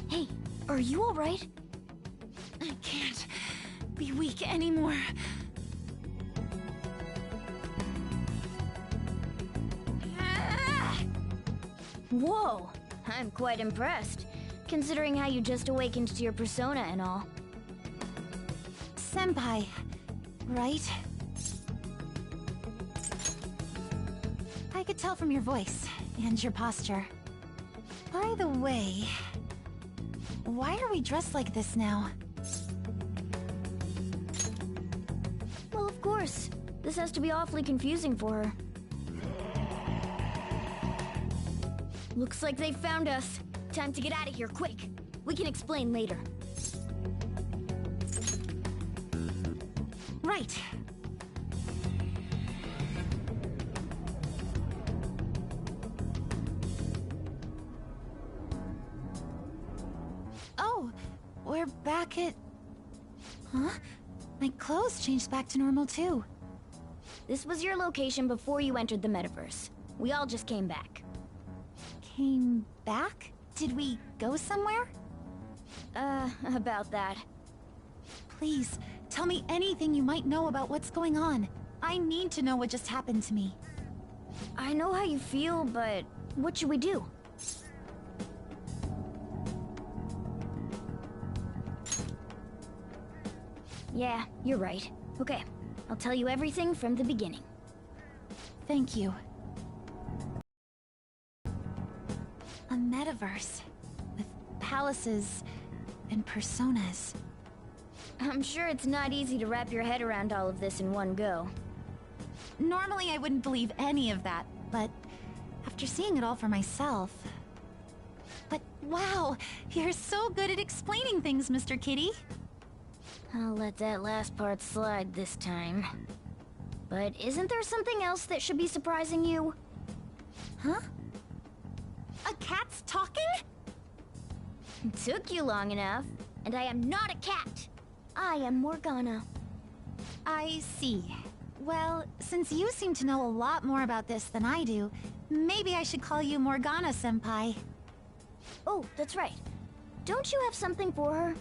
Hey, are you alright? I can't be weak anymore. Whoa, I'm quite impressed, considering how you just awakened to your persona and all. Senpai, right? I could tell from your voice and your posture. By the way, why are we dressed like this now? Well, of course. This has to be awfully confusing for her. Looks like they found us. Time to get out of here, quick. We can explain later. Right. Oh, we're back at... Huh? My clothes changed back to normal too. This was your location before you entered the metaverse. We all just came back. Came back? Did we go somewhere? About that. Please, tell me anything you might know about what's going on. I need to know what just happened to me. I know how you feel, but what should we do? Yeah, you're right. Okay, I'll tell you everything from the beginning. Thank you. A metaverse with palaces and personas. I'm sure it's not easy to wrap your head around all of this in one go. Normally I wouldn't believe any of that, but after seeing it all for myself... But wow, you're so good at explaining things, Mr. Kitty. I'll let that last part slide this time. But isn't there something else that should be surprising you? Huh? A cat's talking? Took you long enough, and I am not a cat. I am Morgana. I see. Well, since you seem to know a lot more about this than I do, maybe I should call you Morgana-senpai. Oh, that's right. Don't you have something for her?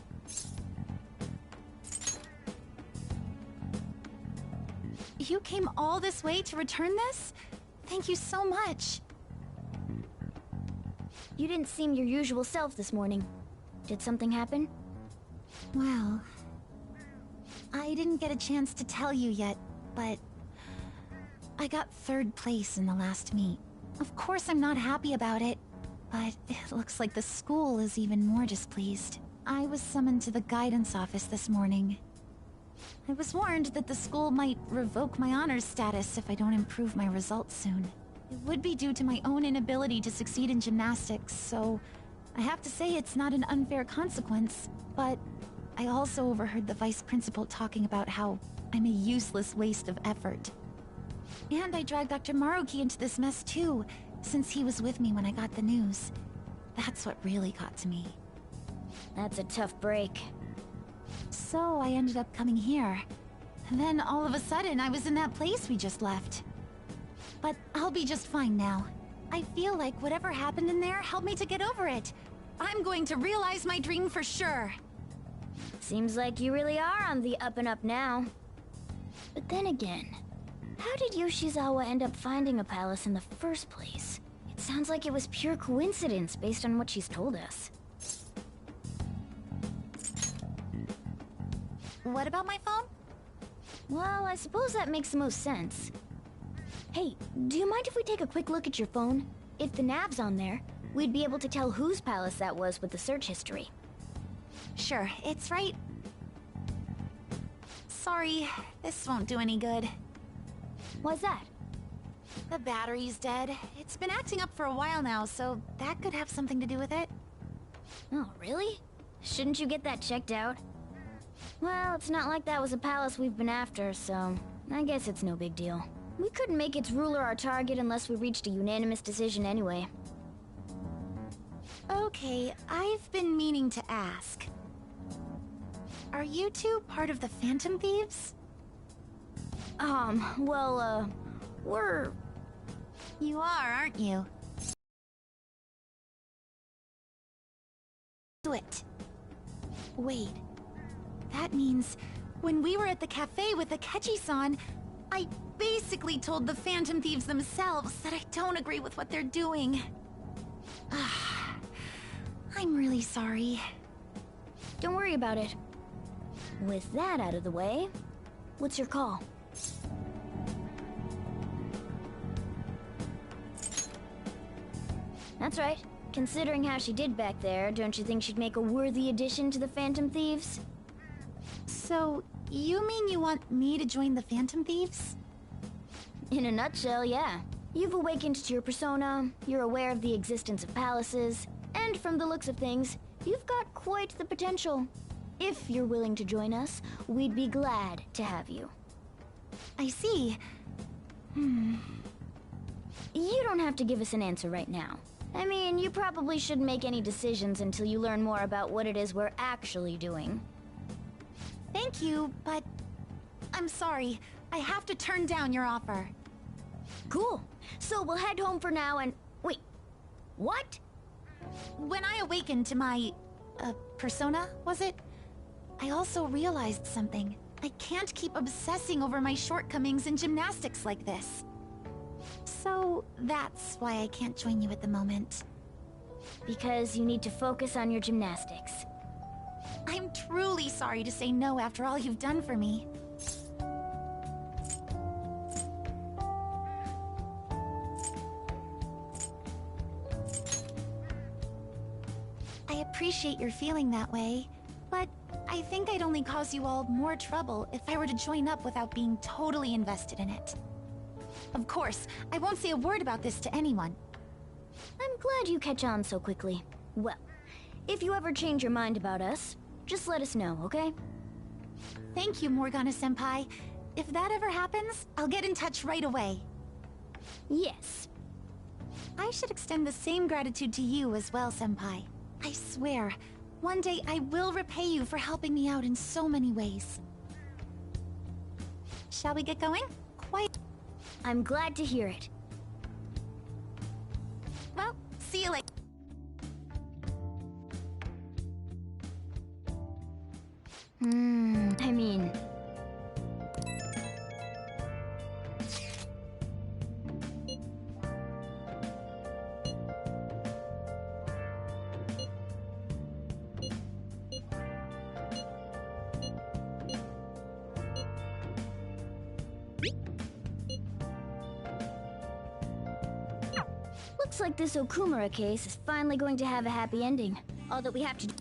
You came all this way to return this? Thank you so much. You didn't seem your usual self this morning. Did something happen? Well... I didn't get a chance to tell you yet, but... I got 3rd place in the last meet. Of course I'm not happy about it, but it looks like the school is even more displeased. I was summoned to the guidance office this morning. I was warned that the school might revoke my honors status if I don't improve my results soon. It would be due to my own inability to succeed in gymnastics, so I have to say it's not an unfair consequence, but I also overheard the vice principal talking about how I'm a useless waste of effort. And I dragged Dr. Maruki into this mess too, since he was with me when I got the news. That's what really got to me. That's a tough break. So I ended up coming here. And then all of a sudden I was in that place we just left. But I'll be just fine now. I feel like whatever happened in there helped me to get over it. I'm going to realize my dream for sure. Seems like you really are on the up and up now. But then again, how did Yoshizawa end up finding a palace in the first place? It sounds like it was pure coincidence based on what she's told us. What about my phone? Well, I suppose that makes the most sense. Hey, do you mind if we take a quick look at your phone? If the nav's on there, we'd be able to tell whose palace that was with the search history. Sure, it's right... Sorry, this won't do any good. Why's that? The battery's dead. It's been acting up for a while now, so that could have something to do with it. Oh, really? Shouldn't you get that checked out? Well, it's not like that was a palace we've been after, so I guess it's no big deal. We couldn't make its ruler our target unless we reached a unanimous decision anyway. Okay, I've been meaning to ask. Are you two part of the Phantom Thieves? We're... You are, aren't you? Do it. Wait. That means when we were at the cafe with Akechi-san, I basically told the Phantom Thieves themselves that I don't agree with what they're doing. I'm really sorry. Don't worry about it. With that out of the way, what's your call? That's right. Considering how she did back there, don't you think she'd make a worthy addition to the Phantom Thieves? So, you mean you want me to join the Phantom Thieves? In a nutshell, yeah. You've awakened to your persona, you're aware of the existence of palaces, and from the looks of things, you've got quite the potential. If you're willing to join us, we'd be glad to have you. I see. You don't have to give us an answer right now. I mean, you probably shouldn't make any decisions until you learn more about what it is we're actually doing. Thank you, but I'm sorry. I have to turn down your offer. Cool. So we'll head home for now and... Wait. What? When I awakened to my... persona, was it? I also realized something. I can't keep obsessing over my shortcomings in gymnastics like this. So, that's why I can't join you at the moment. Because you need to focus on your gymnastics. I'm truly sorry to say no after all you've done for me. I appreciate your feeling that way, but I think I'd only cause you all more trouble if I were to join up without being totally invested in it. Of course, I won't say a word about this to anyone. I'm glad you catch on so quickly. Well, if you ever change your mind about us, just let us know, okay? Thank you, Morgana-senpai. If that ever happens, I'll get in touch right away. Yes. I should extend the same gratitude to you as well, senpai. I swear, one day I will repay you for helping me out in so many ways. Shall we get going? Quite. I'm glad to hear it. Well, see you later. I mean... Looks like this Okumura case is finally going to have a happy ending. All that we have to do...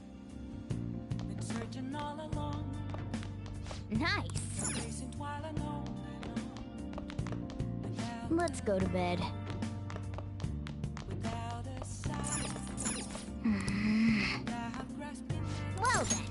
Nice! Let's go to bed. Well then.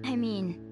I mean...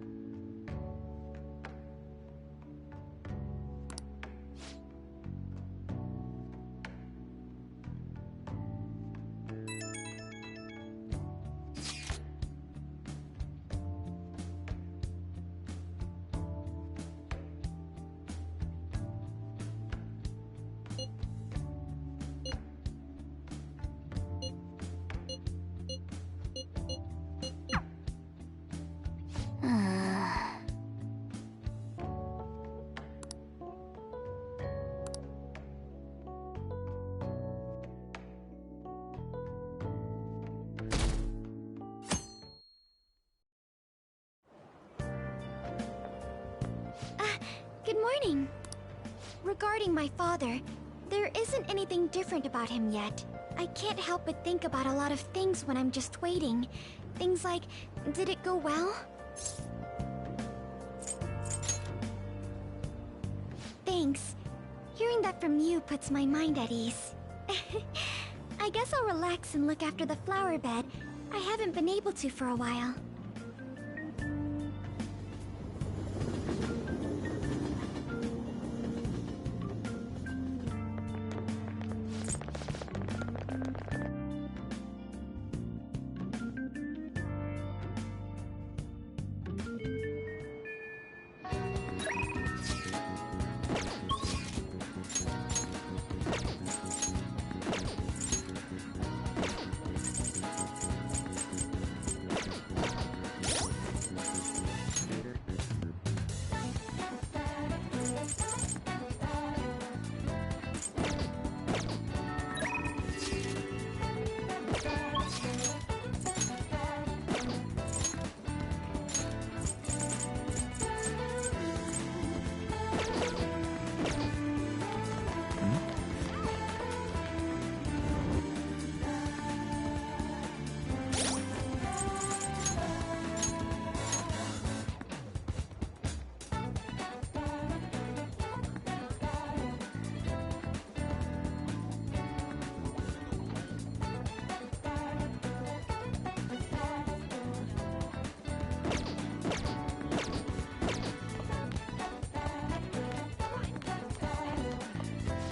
morning. Regarding my father, there isn't anything different about him yet. I can't help but think about a lot of things when I'm just waiting. Things like, did it go well? Thanks. Hearing that from you puts my mind at ease. I guess I'll relax and look after the flower bed. I haven't been able to for a while.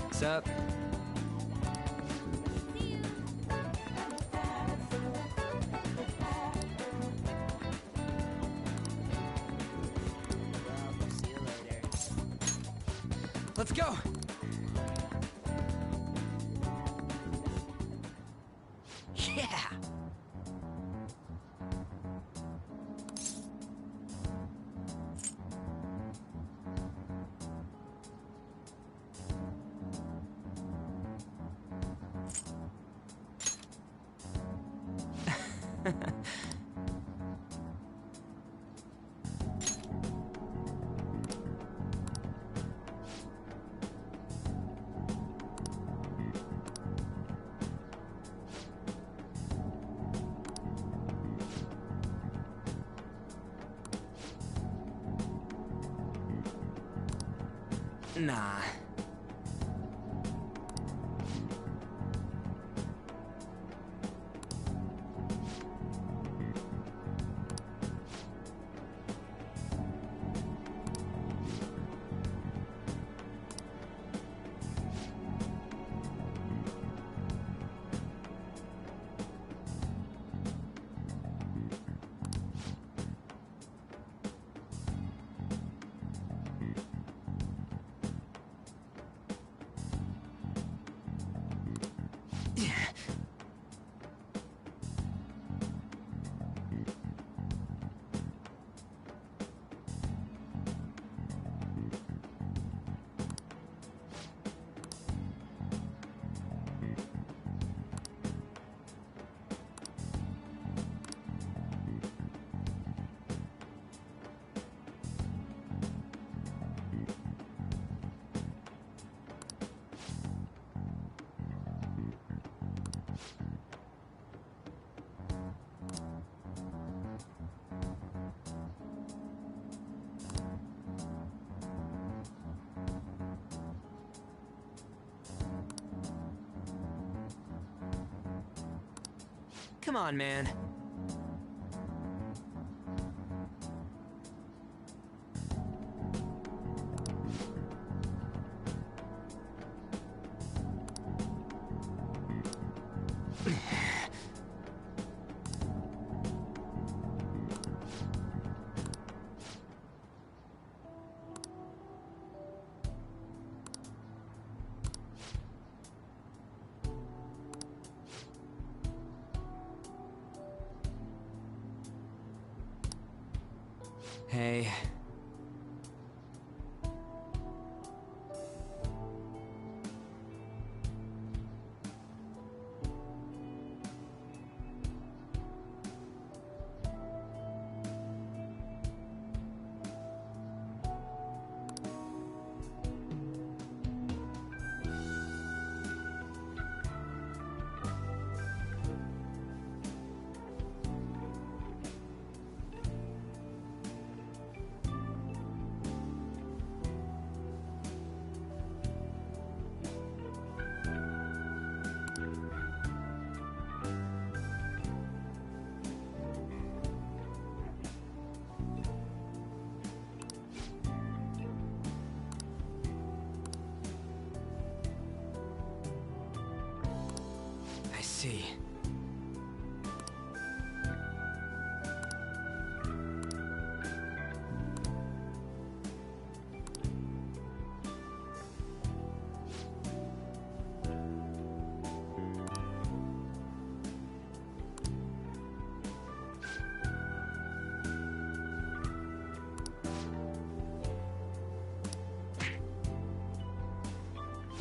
What's up? See you later. Let's go! Yeah! Nah. Come on, man. Hey. see.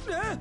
Ah!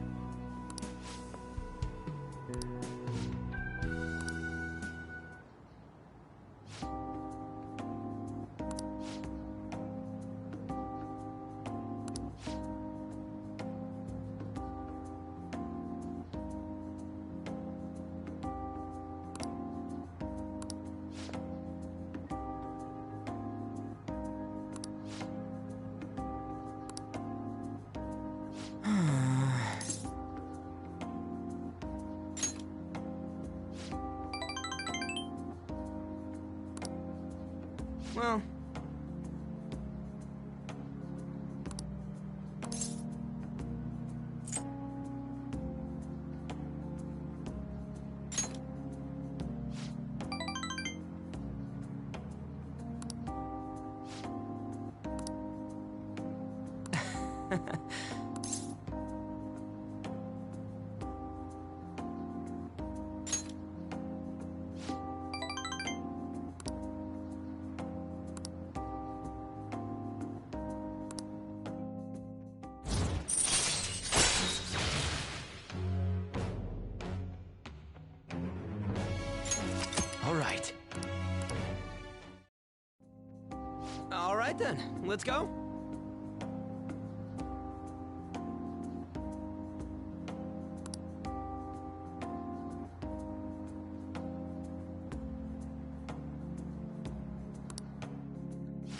Well... All right. All right then, let's go.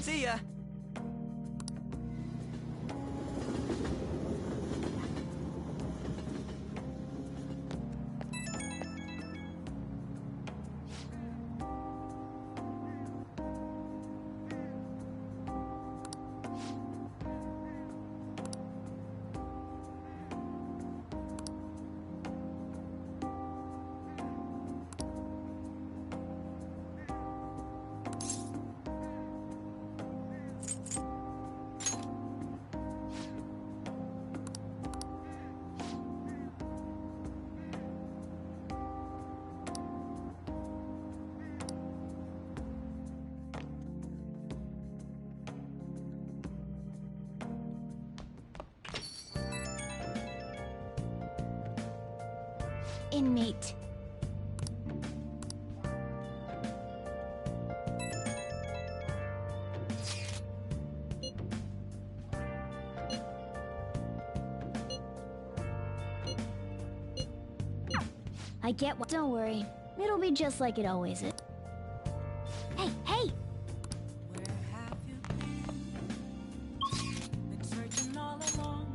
See ya. Inmate. I get what. Don't worry. It'll be just like it always is. Hey, hey! Where have you been searching all along,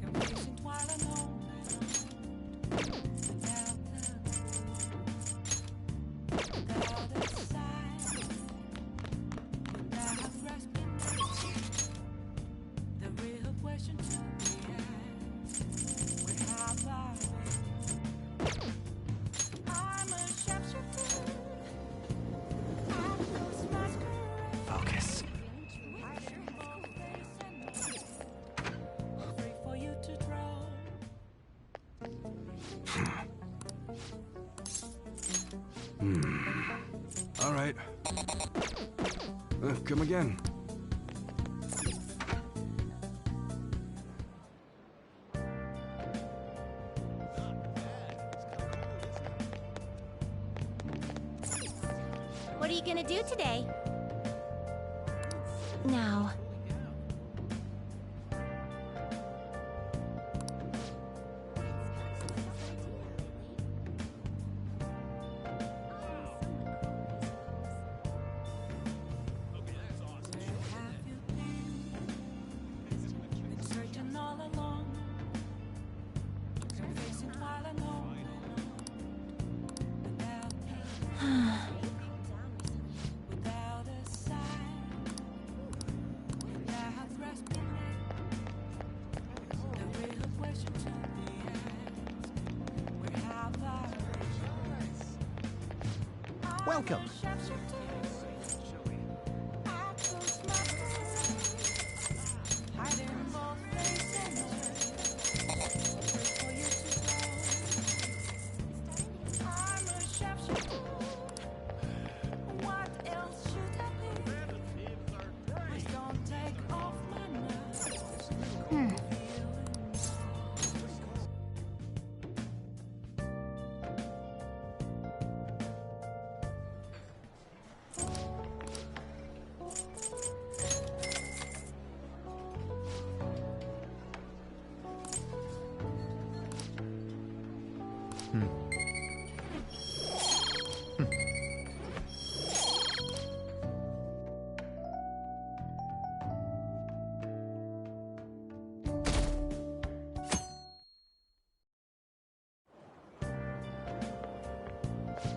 complacent while alone, without a sign, without grasping the real question to be asked. Where have I been? I'm a shapeshifter. Focus. Free for you to draw. All right. Come again. What are you gonna do today? Now. Have you been searching all along, complacent while alone, without a sign, Welcome.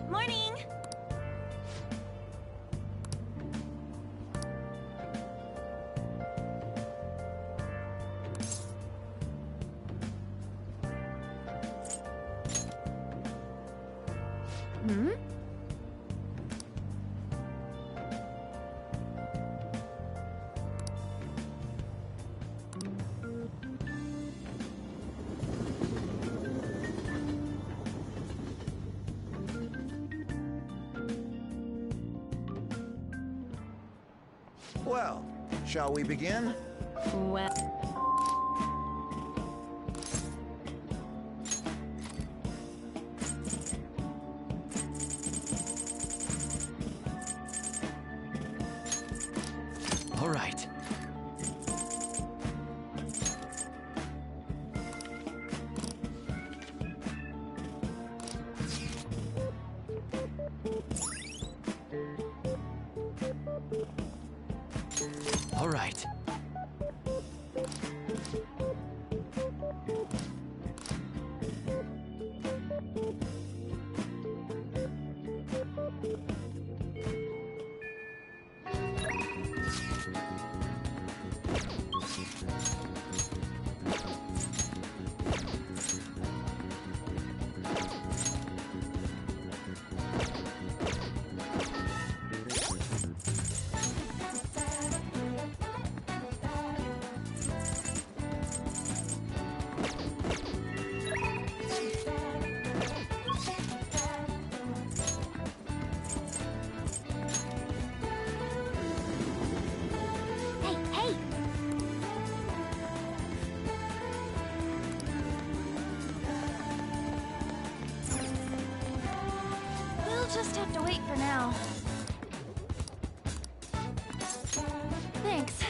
Morning! Hmm? Well, shall we begin? Well... All right. All right. Hey, hey! We'll just have to wait for now. Thanks.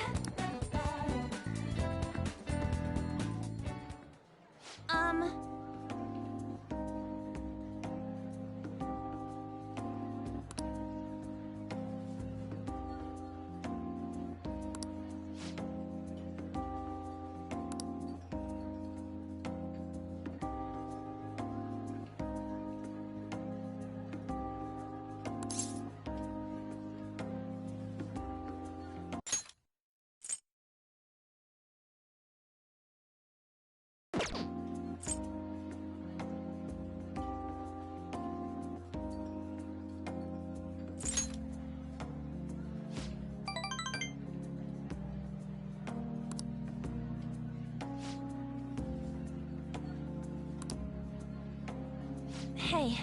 Hey.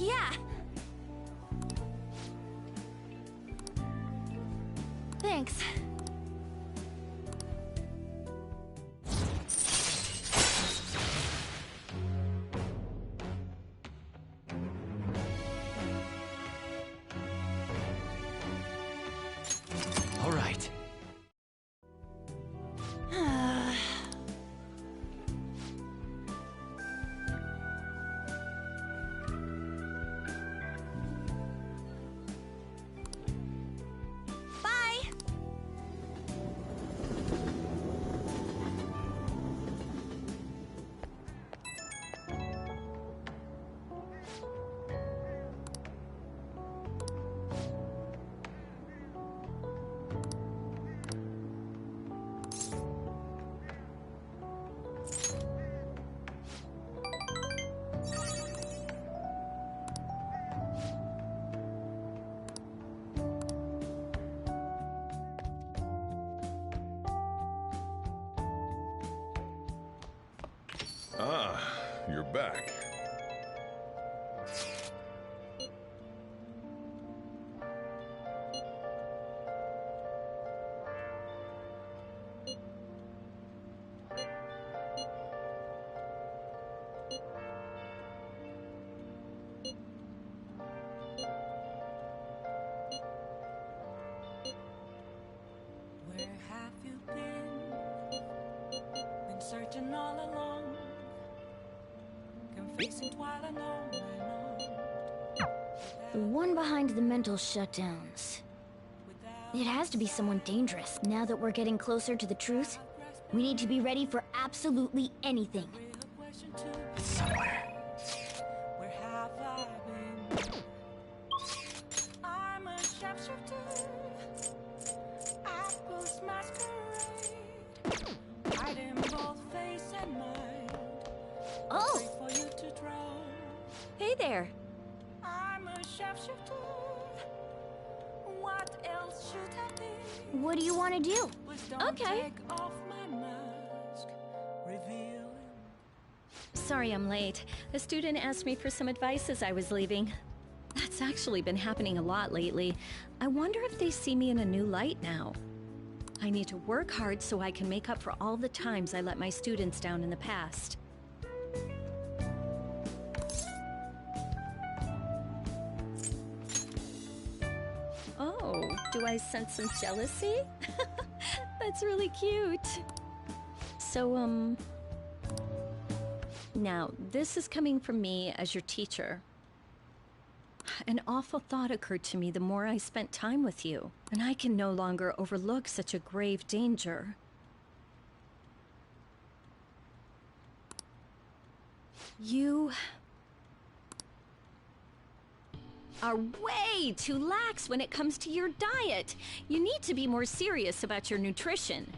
Yeah. Thanks. All right. Bye! Ah, you're back. Where have you been? Been searching all along, confessing while I know. The one behind the mental shutdowns. It has to be someone dangerous. Now that we're getting closer to the truth, we need to be ready for absolutely anything. Somewhere. Where have I been? I'm a sharpshooter. Apples masquerade. Hiding both face and mind. Oh! Wait for you to draw. Hey there! I'm a sharpshooter. What else should I be? What do you want to do? Please don't Okay. take off my mask. Revealing. Sorry I'm late. A student asked me for some advice as I was leaving. That's actually been happening a lot lately. I wonder if they see me in a new light now. I need to work hard so I can make up for all the times I let my students down in the past. Oh, do I sense some jealousy? That's really cute. So, now, this is coming from me as your teacher. An awful thought occurred to me the more I spent time with you, and I can no longer overlook such a grave danger. You are way too lax when it comes to your diet. You need to be more serious about your nutrition.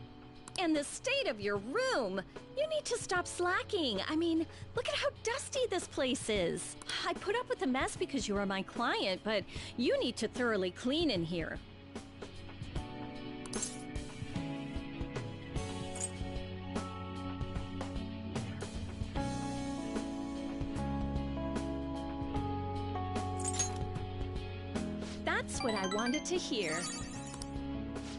And the state of your room. You need to stop slacking. I mean, look at how dusty this place is. I put up with the mess because you are my client, but you need to thoroughly clean in here. That's what I wanted to hear.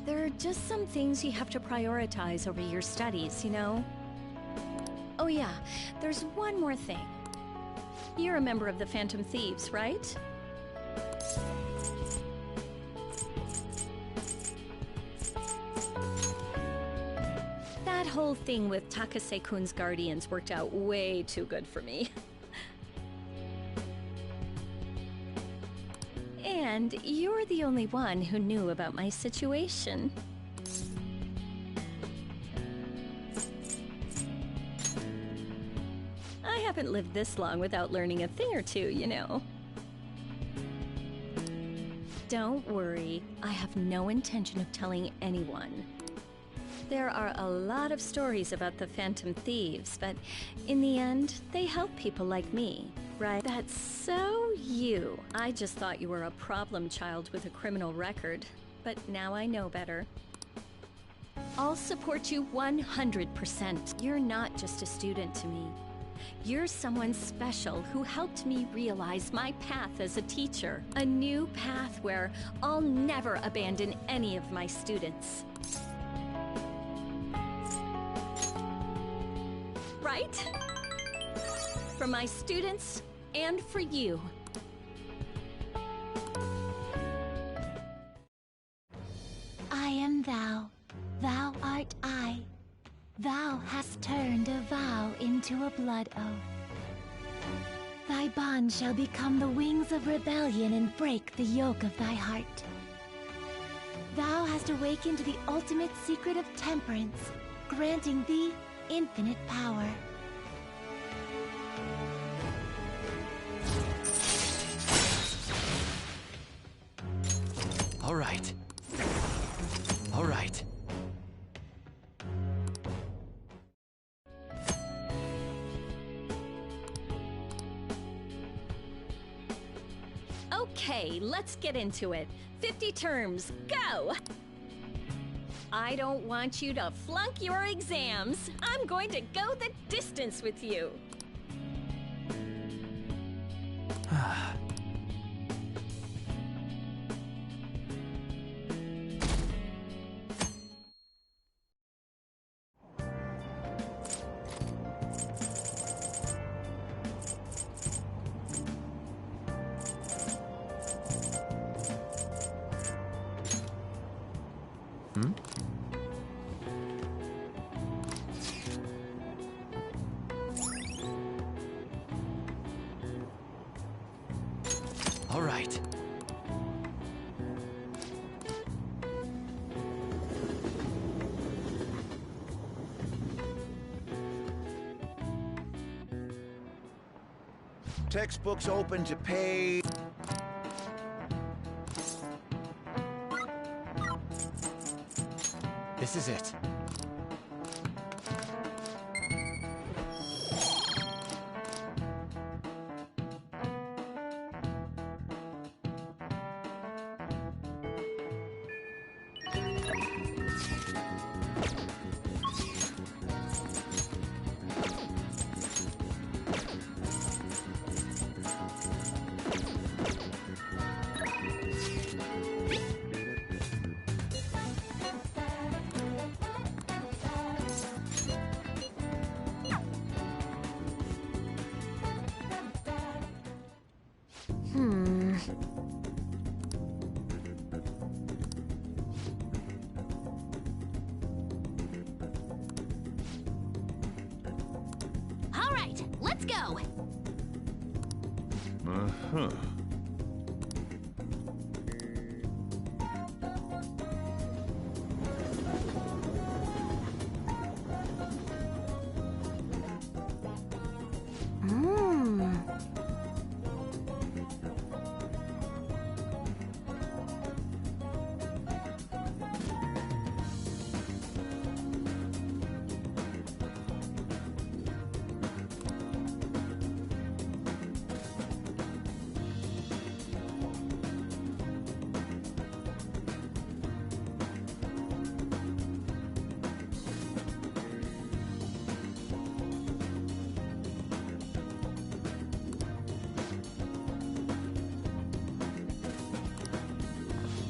There are just some things you have to prioritize over your studies, you know? Oh yeah, there's one more thing. You're a member of the Phantom Thieves, right? That whole thing with Takase-kun's guardians worked out way too good for me. And you're the only one who knew about my situation. I haven't lived this long without learning a thing or two, you know. Don't worry, I have no intention of telling anyone. There are a lot of stories about the Phantom Thieves, but in the end, they help people like me, right? That's so you. I just thought you were a problem child with a criminal record, but now I know better. I'll support you 100%. You're not just a student to me. You're someone special who helped me realize my path as a teacher. A new path where I'll never abandon any of my students. Right? For my students and for you. I am thou, thou art I. Thou hast turned a vow into a blood oath. Thy bond shall become the wings of rebellion and break the yoke of thy heart. Thou hast awakened the ultimate secret of temperance, granting thee infinite power. All right. All right. Okay, let's get into it. 50 terms, go! I don't want you to flunk your exams. I'm going to go the distance with you. All right. Textbooks open to page. This is it. All right, let's go. Uh-huh.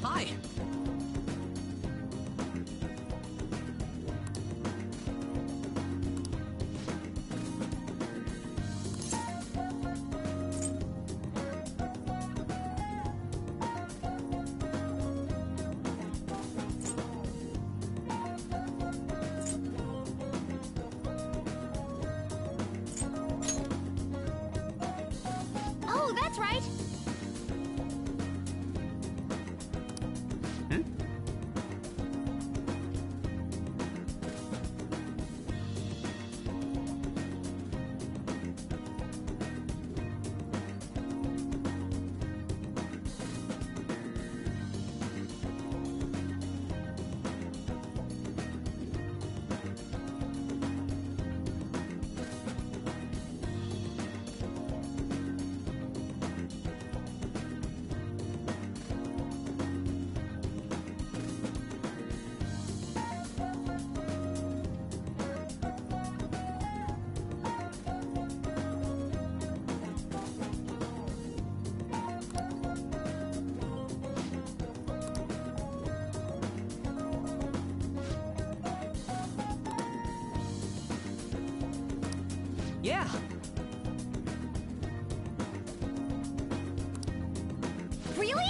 Hi. Oh, that's right. Yeah. Really?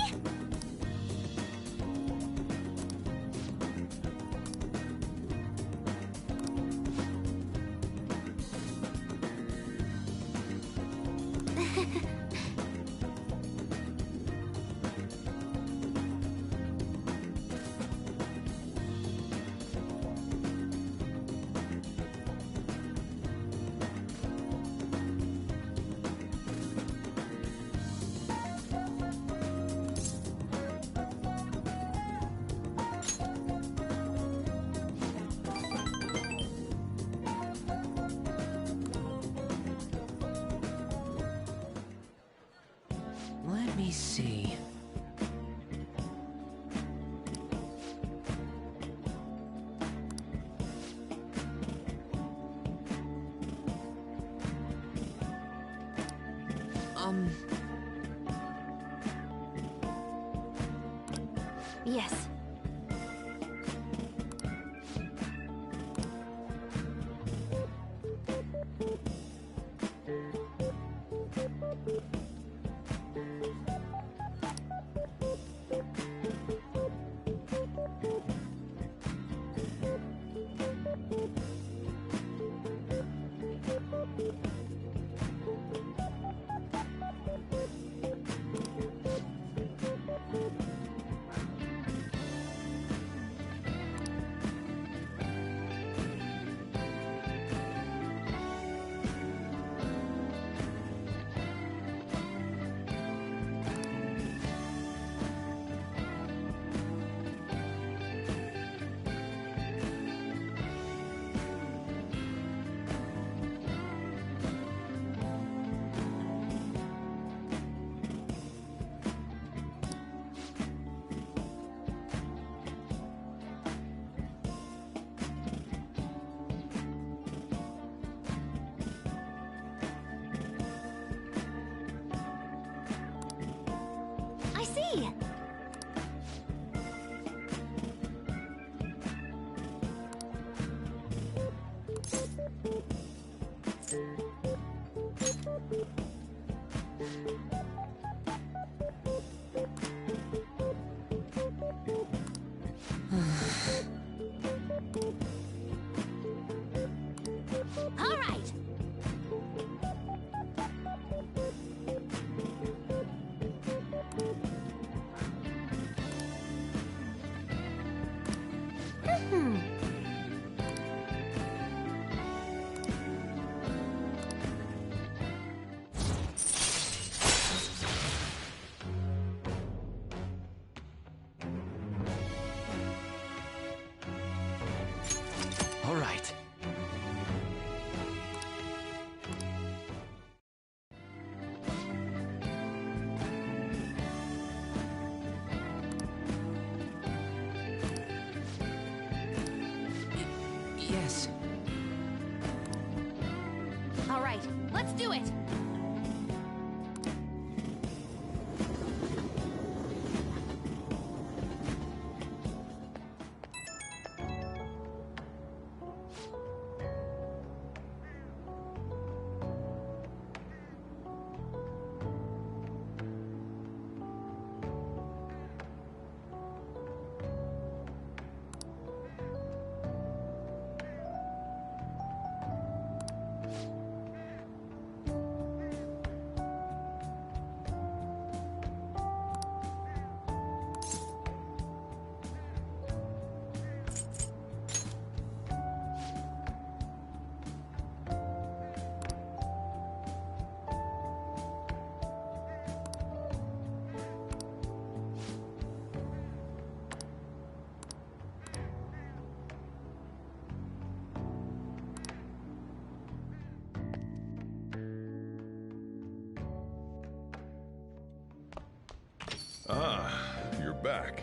Let me see. Yes. I see. All right. All right. Yes. All right, let's do it. Ah, you're back.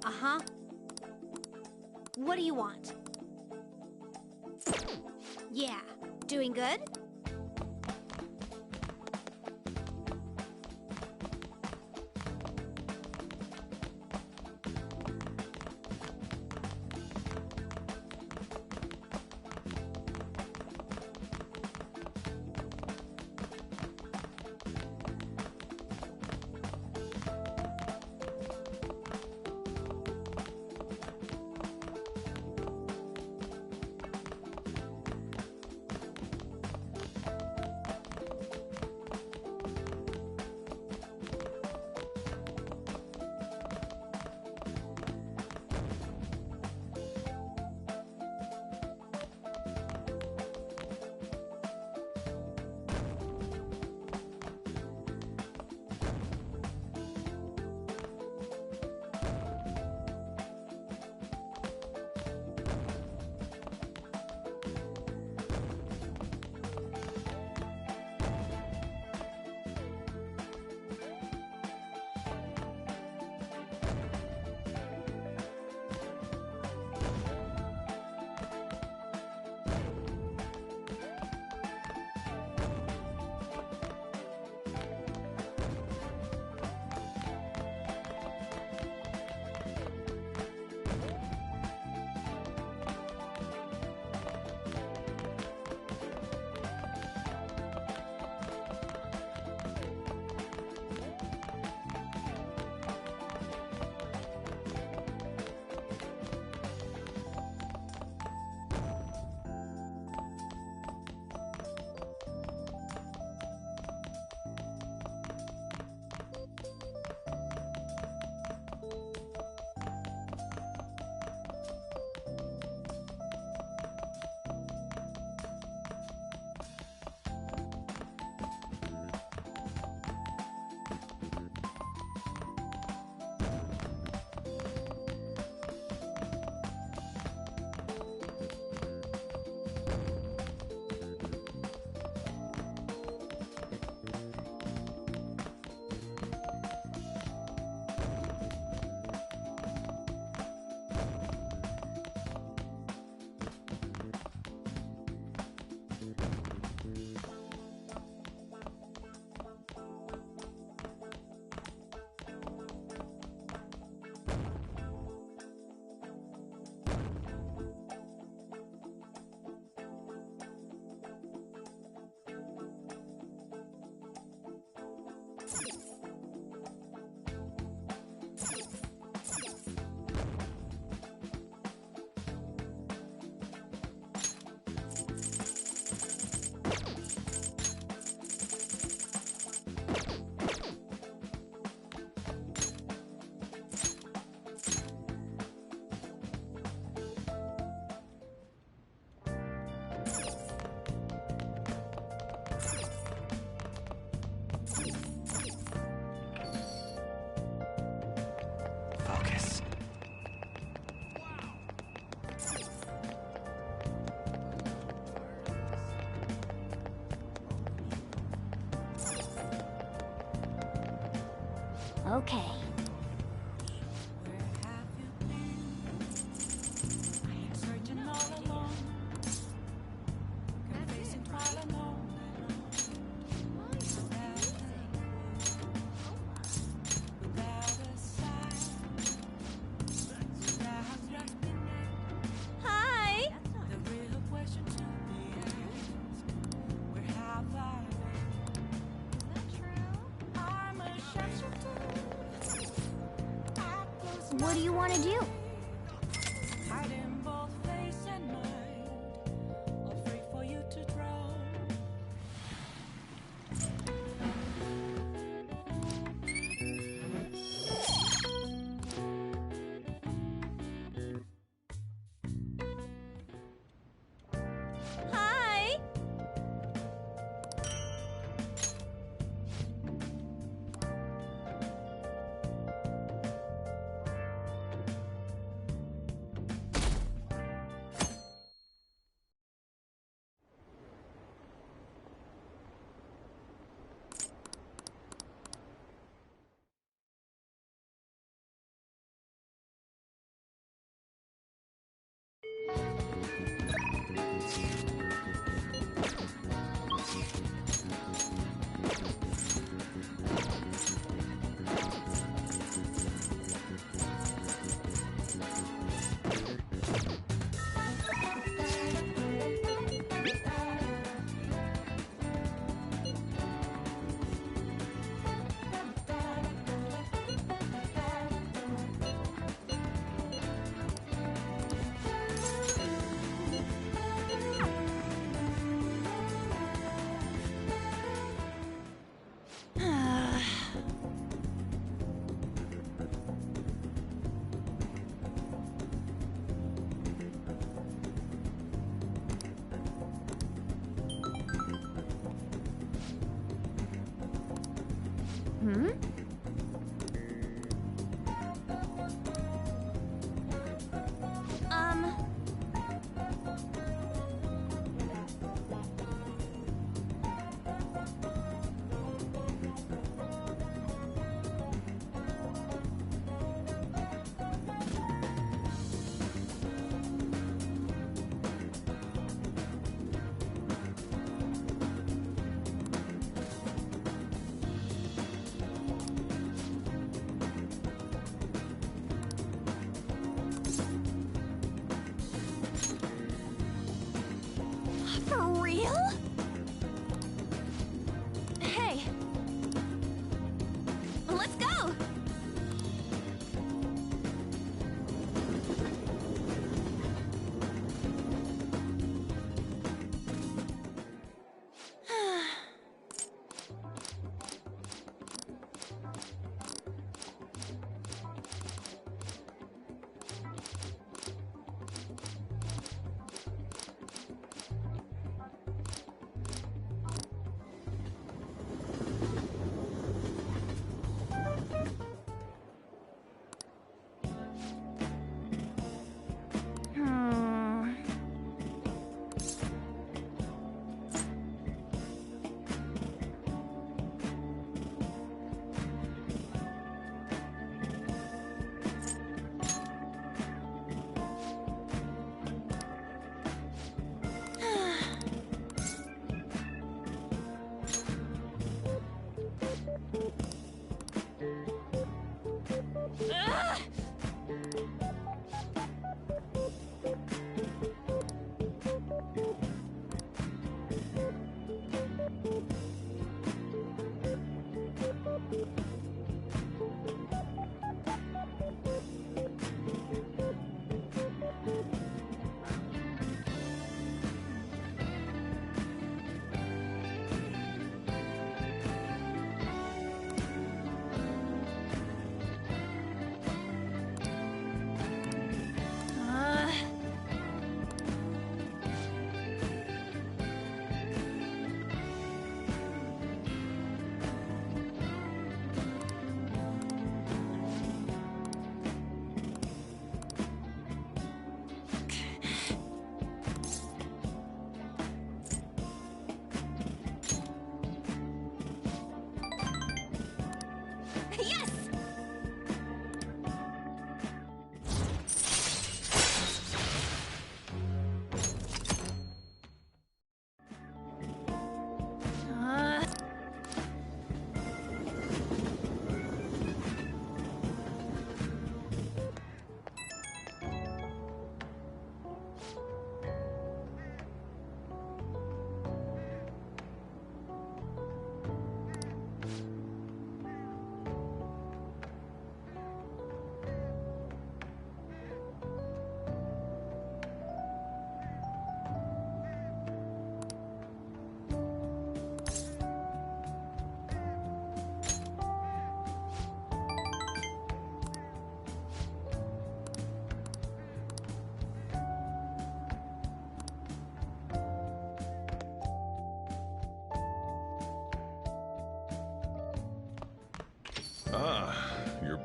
Uh-huh. What do you want? Yeah. Doing good? Okay. Where have you been? Searching all alone, confessing all alone. Without a sign, without nothing. Hi! The real question to be asked: where have I been? I'm a shapeshifter. What do you want to do? Hiding both face and mind, afraid for you to drown. Hi! Hmm? For real? Hey. Let's go!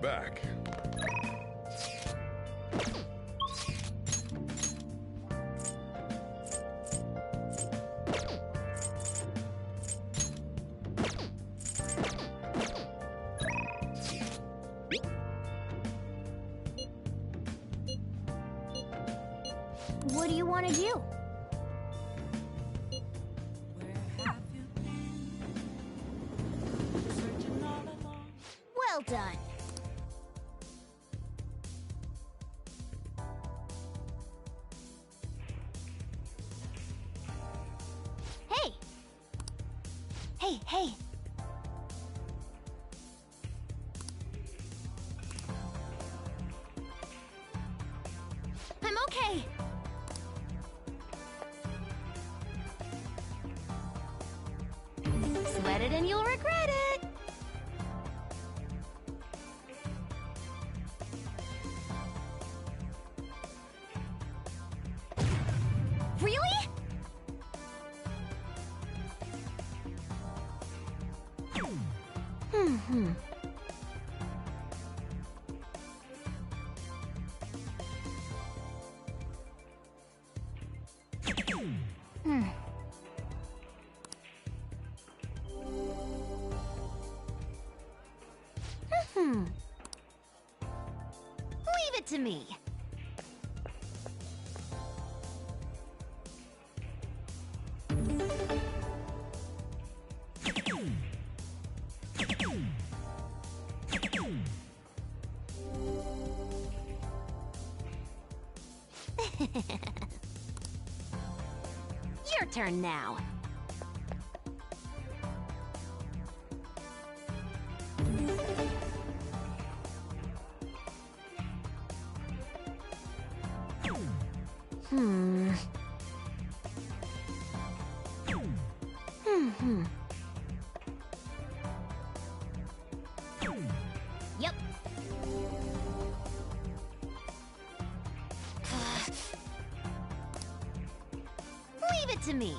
back. What do you want to do? Where have you been? Searching all along. Well done. Hey! Hey, hey! I'm okay! Sweat it and you'll regret it! Really? Hmm. Leave it to me. Your turn now. Hmm. Yep. Leave it to me.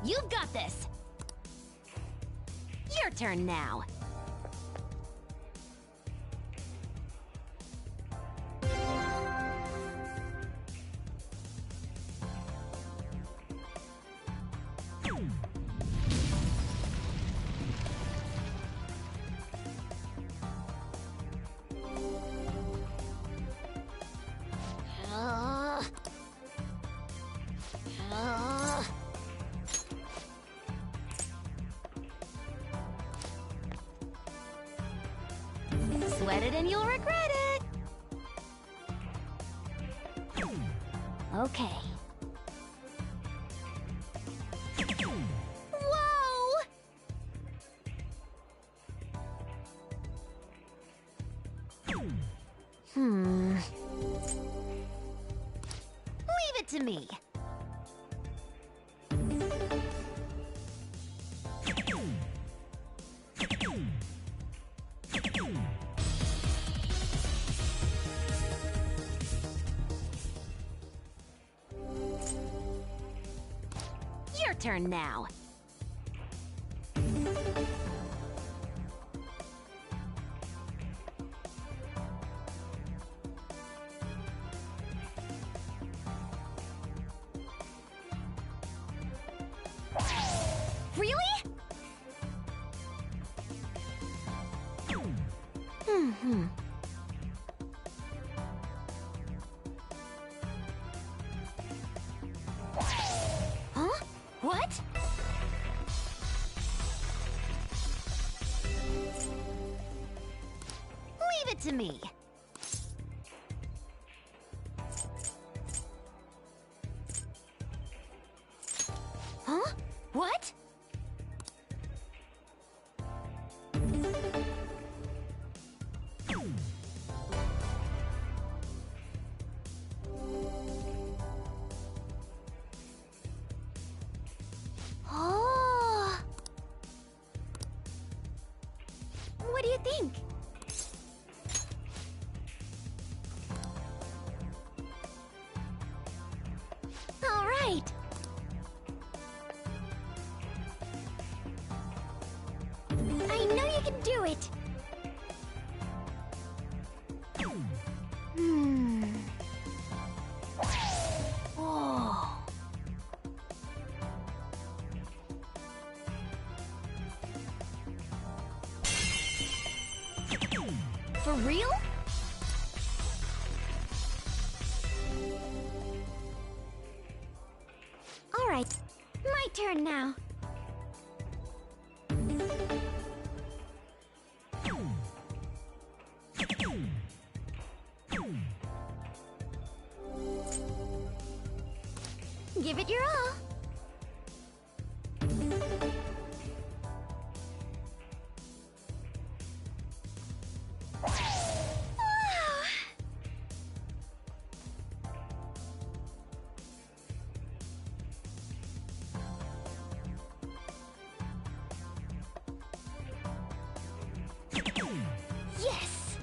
You've got this. Your turn now. Sweat it and you'll regret it. Okay. Whoa! Leave it to me. Your turn now. Really? Huh? What? Leave it to me. Huh? What? Huh? think? All right. I know you can do it. Oh. For real? All right, my turn now. Give it your all. Yes!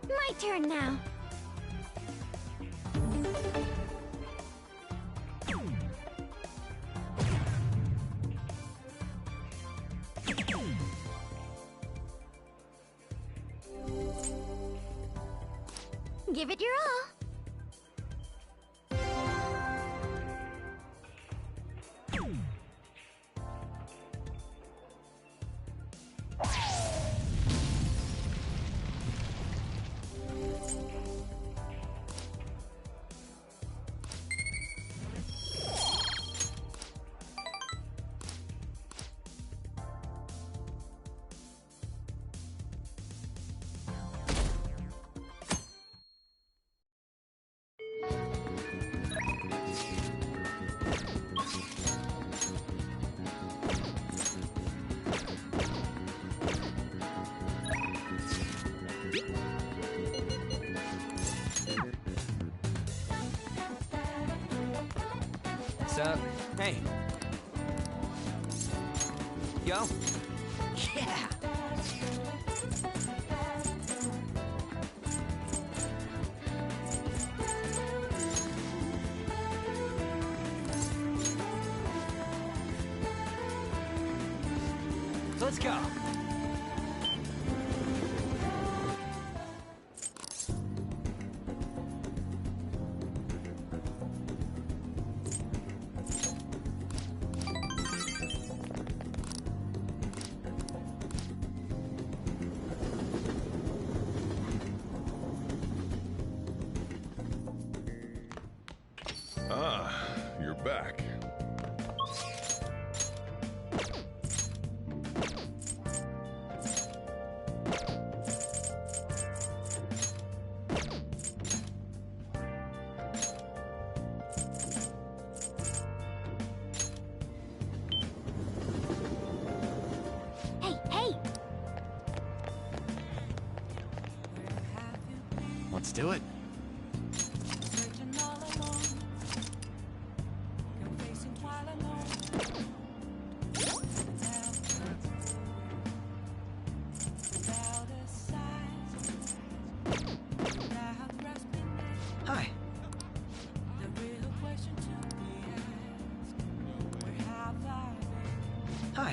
My turn now. Give it your all. So, hey. Yo? Yeah! Let's go! Ah, you're back. Hey, hey! Let's do it. Searching all alone, confessing while alone. Without a sign, without grasping it, Hi. the real question to be asked: where have I been? Hi.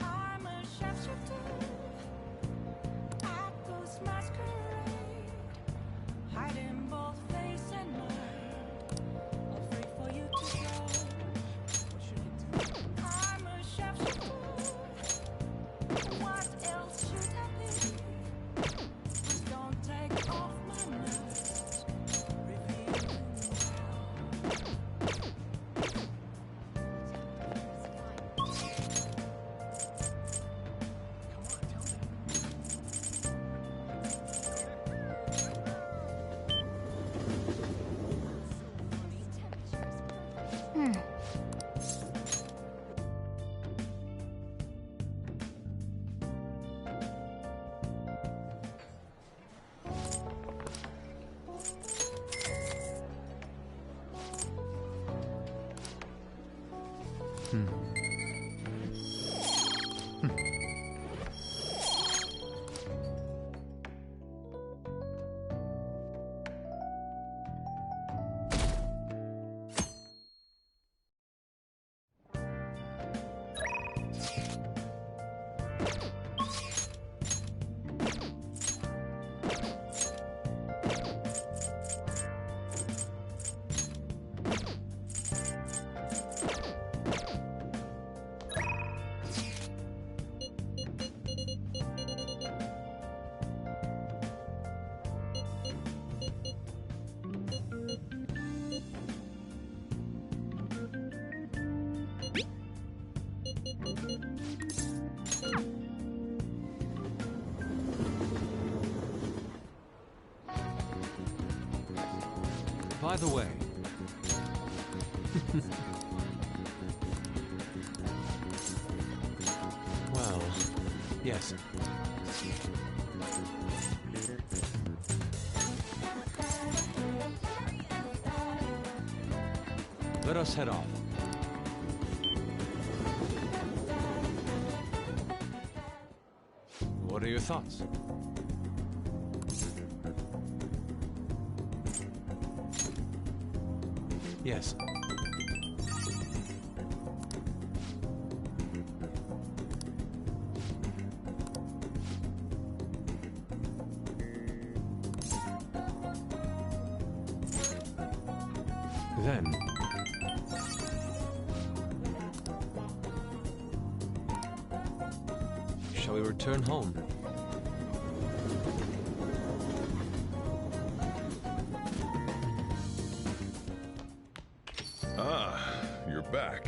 I'm a sharpshooter at ghost masquerade. By the way... Well, yes. Let us head off. What are your thoughts? Yes. Then... shall we return home? Ah, you're back.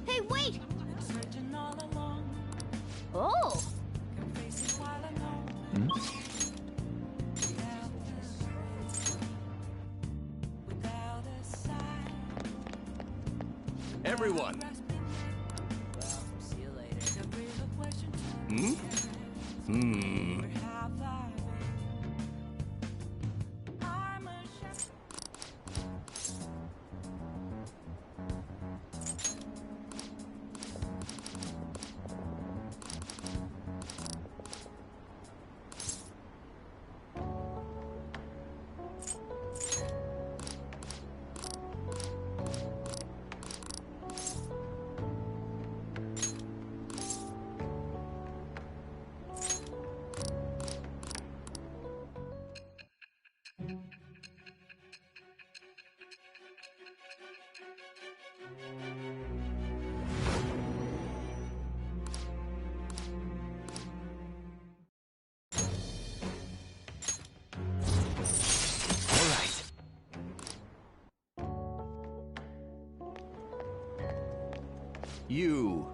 Hey, wait! Searching all along, Oh! can face it while alone. Without a sign. Everyone! See you later. The real question Hmm? Hmm. where have I been? I'm a All right. You.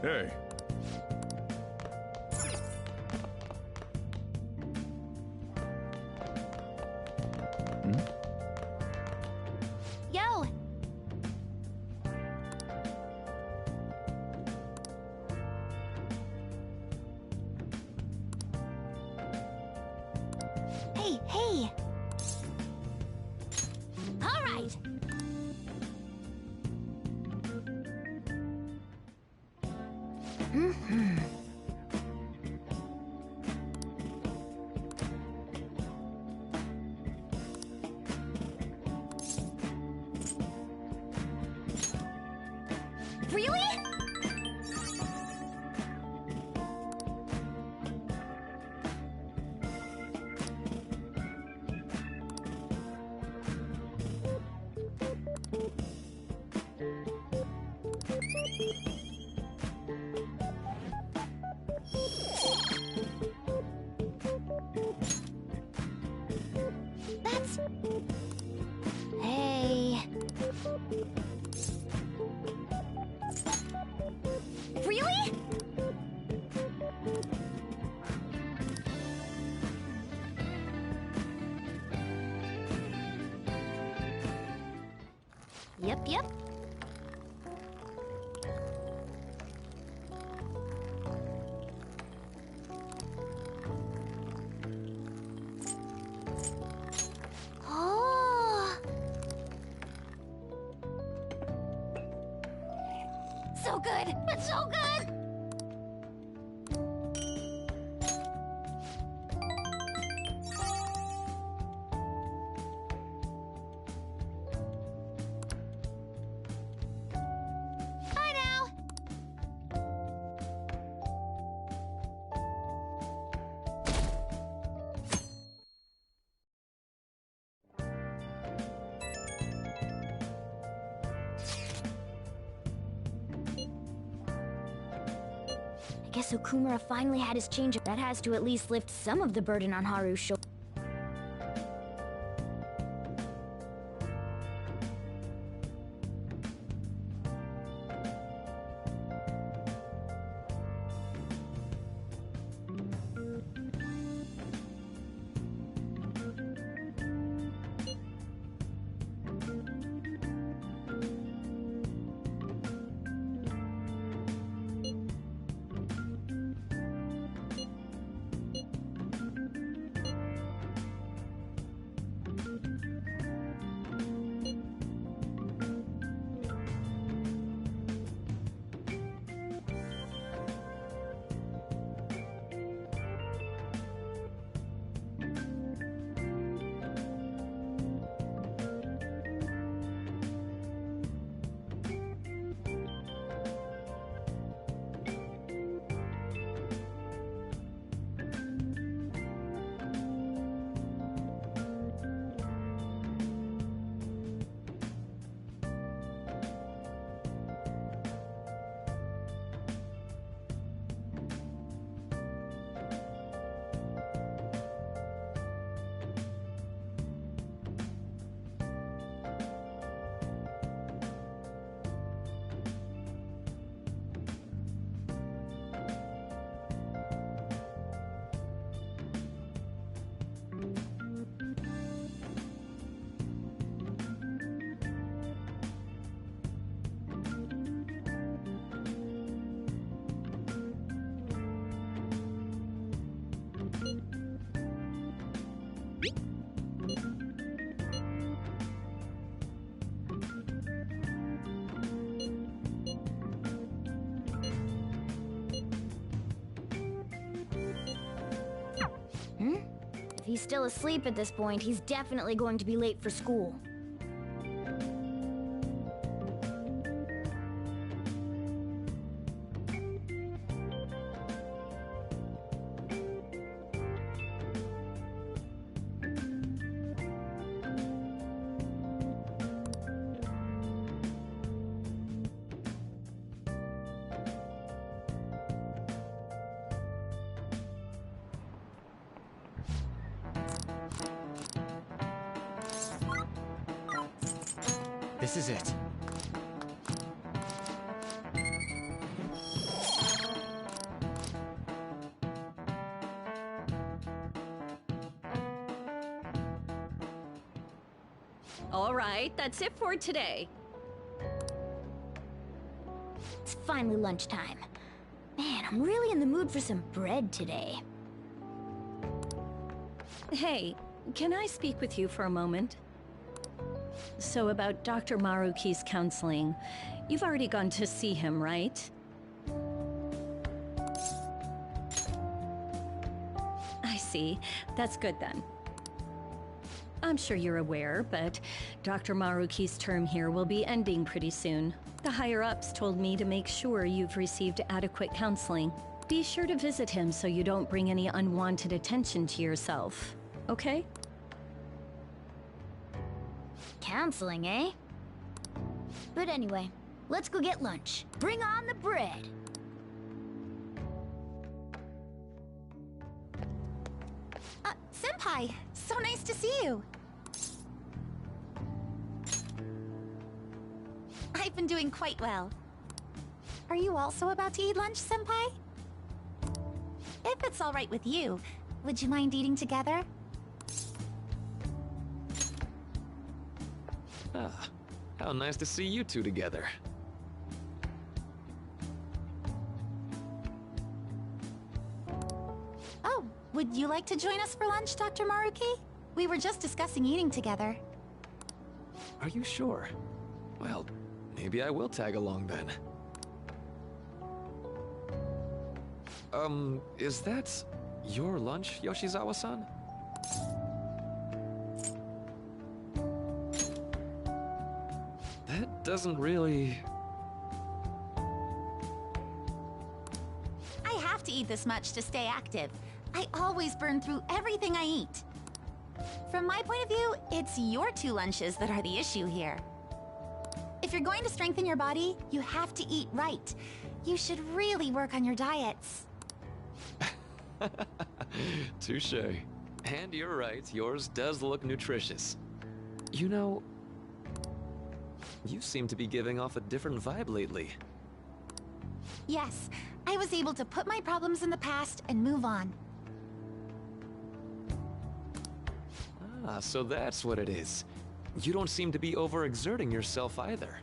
Hey, Yo! Hey, hey! All right! Really? Hey. Really? Yep. Oh. So good. It's so good. Bye now. I guess Okumura finally had his change. That has to at least lift some of the burden on Haru's shoulders. If he's still asleep at this point, he's definitely going to be late for school. This is it. All right, that's it for today. It's finally lunchtime. Man, I'm really in the mood for some bread today. Hey, can I speak with you for a moment? So about Dr. Maruki's counseling, you've already gone to see him, right? I see. That's good then. I'm sure you're aware, but Dr. Maruki's term here will be ending pretty soon. The higher-ups told me to make sure you've received adequate counseling. Be sure to visit him so you don't bring any unwanted attention to yourself, okay? Counseling, eh? But anyway, let's go get lunch. Bring on the bread! Senpai, so nice to see you. I've been doing quite well. Are you also about to eat lunch, Senpai? If it's all right with you, would you mind eating together? Ah, how nice to see you two together. Oh, would you like to join us for lunch, Dr. Maruki? We were just discussing eating together. Are you sure? Well, maybe I will tag along then. Is that your lunch, Yoshizawa-san? That doesn't really... I have to eat this much to stay active. I always burn through everything I eat. From my point of view, it's your two lunches that are the issue here. If you're going to strengthen your body, you have to eat right. You should really work on your diets. Touché. And you're right, yours does look nutritious. You know, you seem to be giving off a different vibe lately. Yes, I was able to put my problems in the past and move on. Ah, so that's what it is. You don't seem to be overexerting yourself either.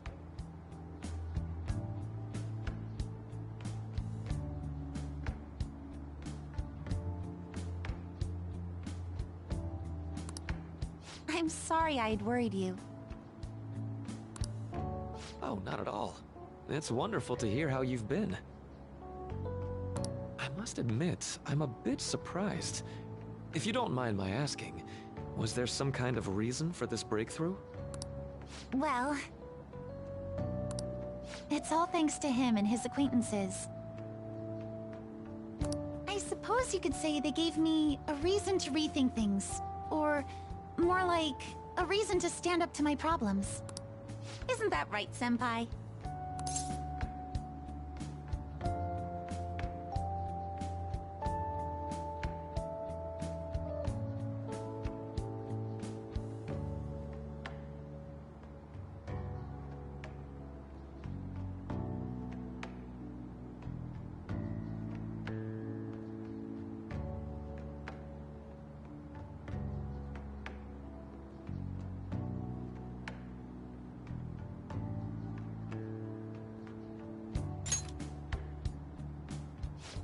I'm sorry I'd worried you. Oh, not at all. It's wonderful to hear how you've been. I must admit, I'm a bit surprised. If you don't mind my asking, was there some kind of reason for this breakthrough? Well, it's all thanks to him and his acquaintances. I suppose you could say they gave me a reason to rethink things, or more like a reason to stand up to my problems. Isn't that right, Senpai?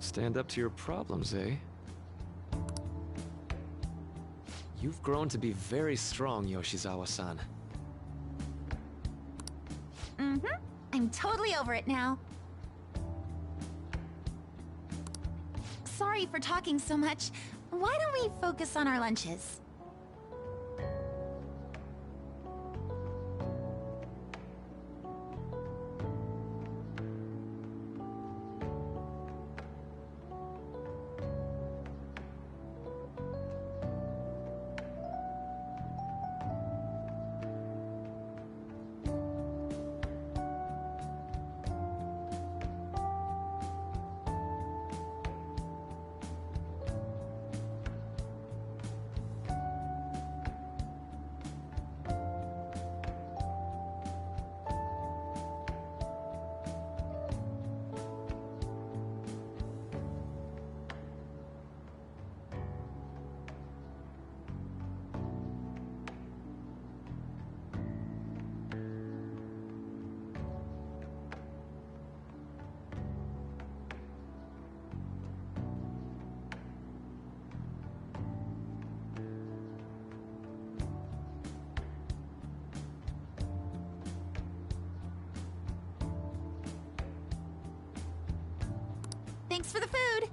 Stand up to your problems, eh? You've grown to be very strong, Yoshizawa-san. Mm-hmm. I'm totally over it now. Sorry for talking so much. Why don't we focus on our lunches? Thanks for the food!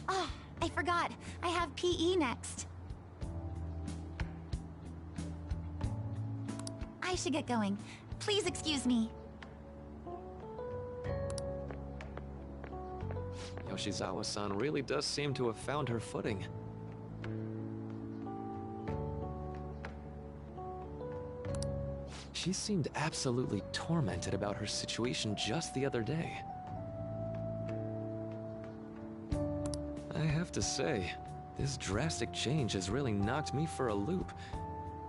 Oh, I forgot. I have PE next. I should get going. Please excuse me. Yoshizawa-san really does seem to have found her footing. She seemed absolutely tormented about her situation just the other day. I have to say, this drastic change has really knocked me for a loop.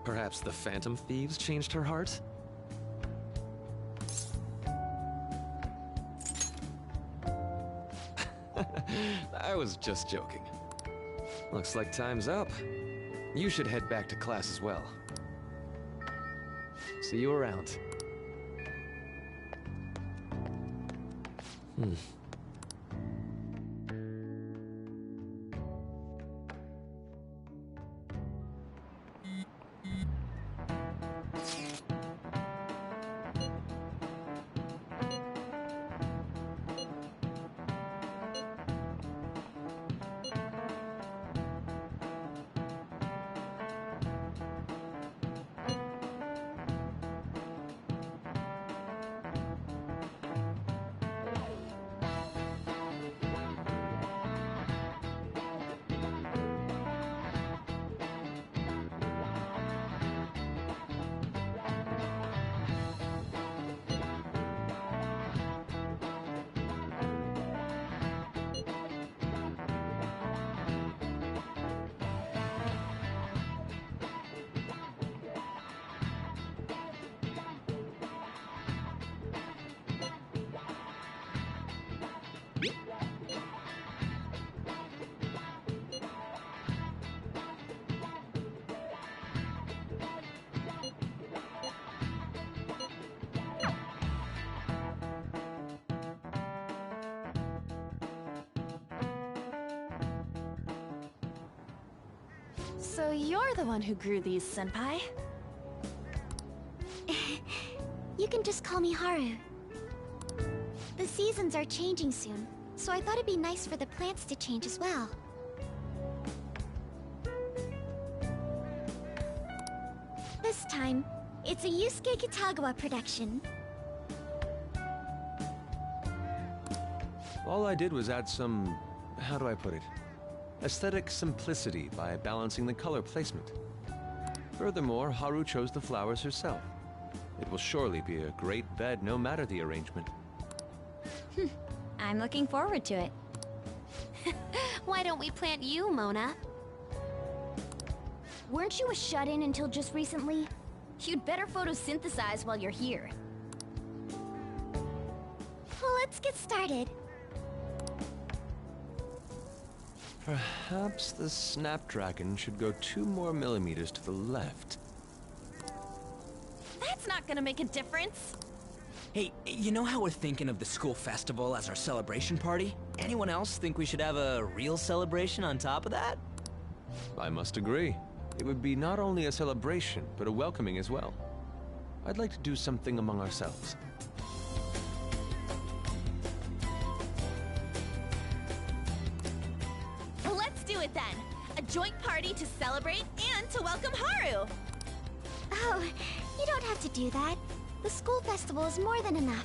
Perhaps the Phantom Thieves changed her heart? I was just joking. Looks like time's up. You should head back to class as well. See you around. So you're the one who grew these, Senpai? You can just call me Haru. The seasons are changing soon, so I thought it'd be nice for the plants to change as well. This time, it's a Yusuke Kitagawa production. All I did was add some, how do I put it? Aesthetic simplicity by balancing the color placement. Furthermore, Haru chose the flowers herself. It will surely be a great bed no matter the arrangement. I'm looking forward to it. Why don't we plant you, Mona? Weren't you a shut-in until just recently? You'd better photosynthesize while you're here. Well, let's get started. Perhaps the Snapdragon should go 2 more millimeters to the left. That's not gonna make a difference. Hey, you know how we're thinking of the school festival as our celebration party? Anyone else think we should have a real celebration on top of that? I must agree. It would be not only a celebration, but a welcoming as well. I'd like to do something among ourselves. Let's do it then. A joint party to celebrate and to welcome Haru. Oh, you don't have to do that. The school festival is more than enough.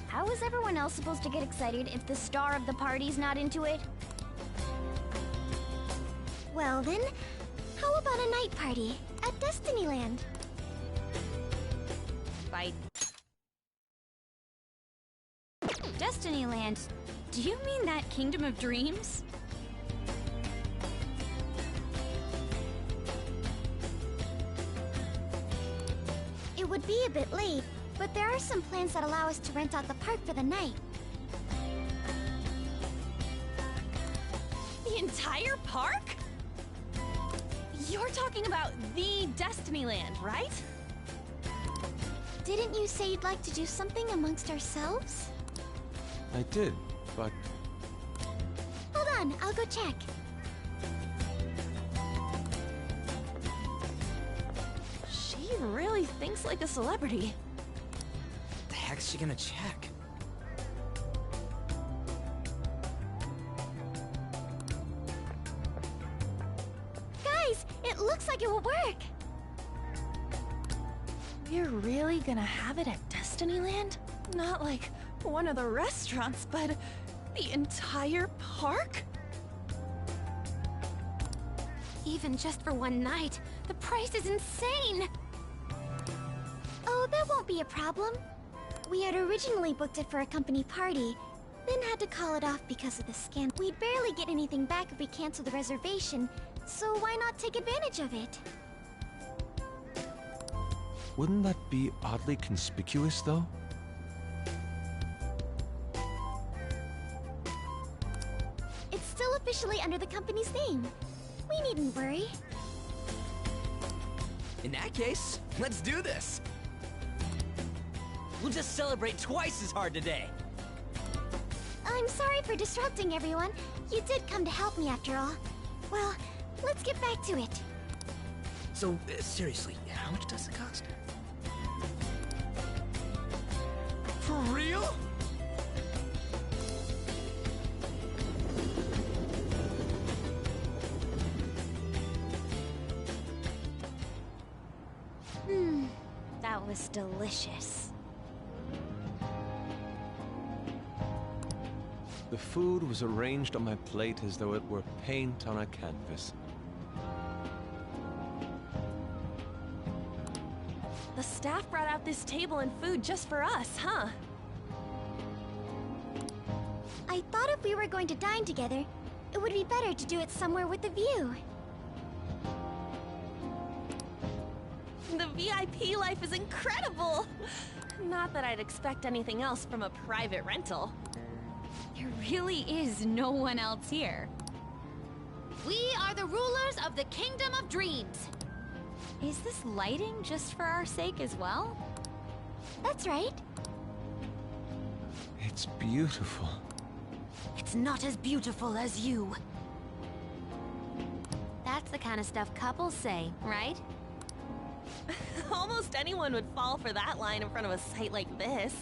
How is everyone else supposed to get excited if the star of the party's not into it? Well then, how about a night party at Destinyland? By Destinyland, do you mean that Kingdom of Dreams? It would be a bit late, but there are some plans that allow us to rent out the park for the night. The entire park? You're talking about the Destinyland, right? Didn't you say you'd like to do something amongst ourselves? I did, but Hold on, I'll go check. She really thinks like a celebrity. The heck's she gonna check? Guys, it looks like it will work. We're really gonna have it at Destinyland? Not like one of the restaurants, but the entire park? Even just for one night, the price is insane. Oh, that won't be a problem. We had originally booked it for a company party, then had to call it off because of the scandal. We'd barely get anything back if we canceled the reservation, so why not take advantage of it? Wouldn't that be oddly conspicuous, though? It's still officially under the company's name. We needn't worry. In that case, let's do this. We'll just celebrate twice as hard today. I'm sorry for disrupting everyone. You did come to help me after all. Well, let's get back to it. So, seriously, how much does it cost? For real? That was delicious. The food was arranged on my plate as though it were paint on a canvas. The staff brought out this table and food just for us, huh? I thought if we were going to dine together, it would be better to do it somewhere with a view. The VIP life is incredible! Not that I'd expect anything else from a private rental. There really is no one else here. We are the rulers of the Kingdom of Dreams. Is this lighting just for our sake as well? That's right. It's beautiful. It's not as beautiful as you. That's the kind of stuff couples say, right? Almost anyone would fall for that line in front of a sight like this.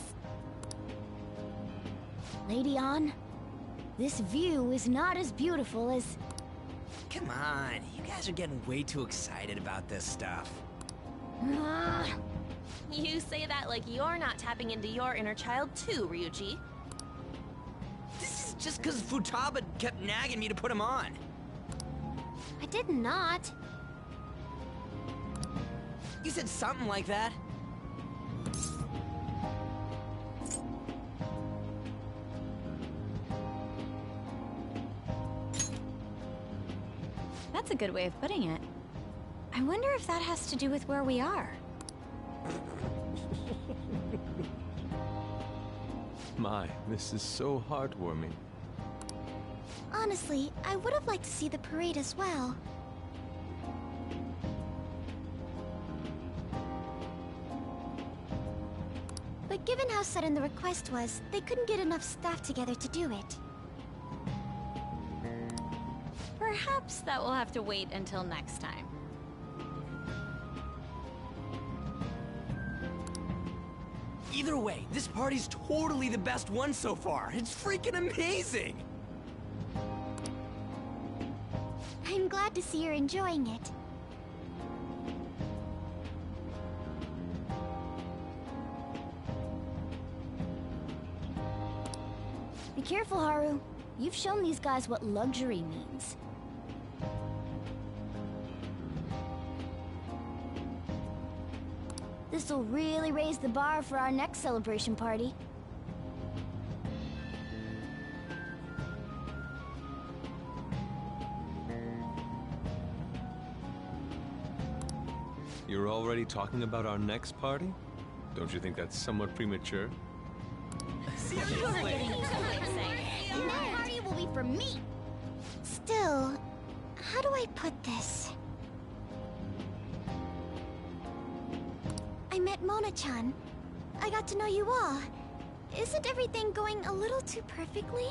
Lady An, this view is not as beautiful as... Come on, you guys are getting way too excited about this stuff. You say that like you're not tapping into your inner child too, Ryuji. This is just because Futaba kept nagging me to put him on. I did not. You said something like that. That's a good way of putting it. I wonder if that has to do with where we are. My, this is so heartwarming. Honestly, I would have liked to see the parade as well. But given how sudden the request was, they couldn't get enough staff together to do it. Perhaps that will have to wait until next time. Either way, this party's totally the best one so far. It's freaking amazing! I'm glad to see you're enjoying it. Be careful, Haru. You've shown these guys what luxury means. This'll really raise the bar for our next celebration party. You're already talking about our next party? Don't you think that's somewhat premature? You're getting too excited. And that party will be for me. Still, how do I put this? I met Mona-chan. I got to know you all. Isn't everything going a little too perfectly?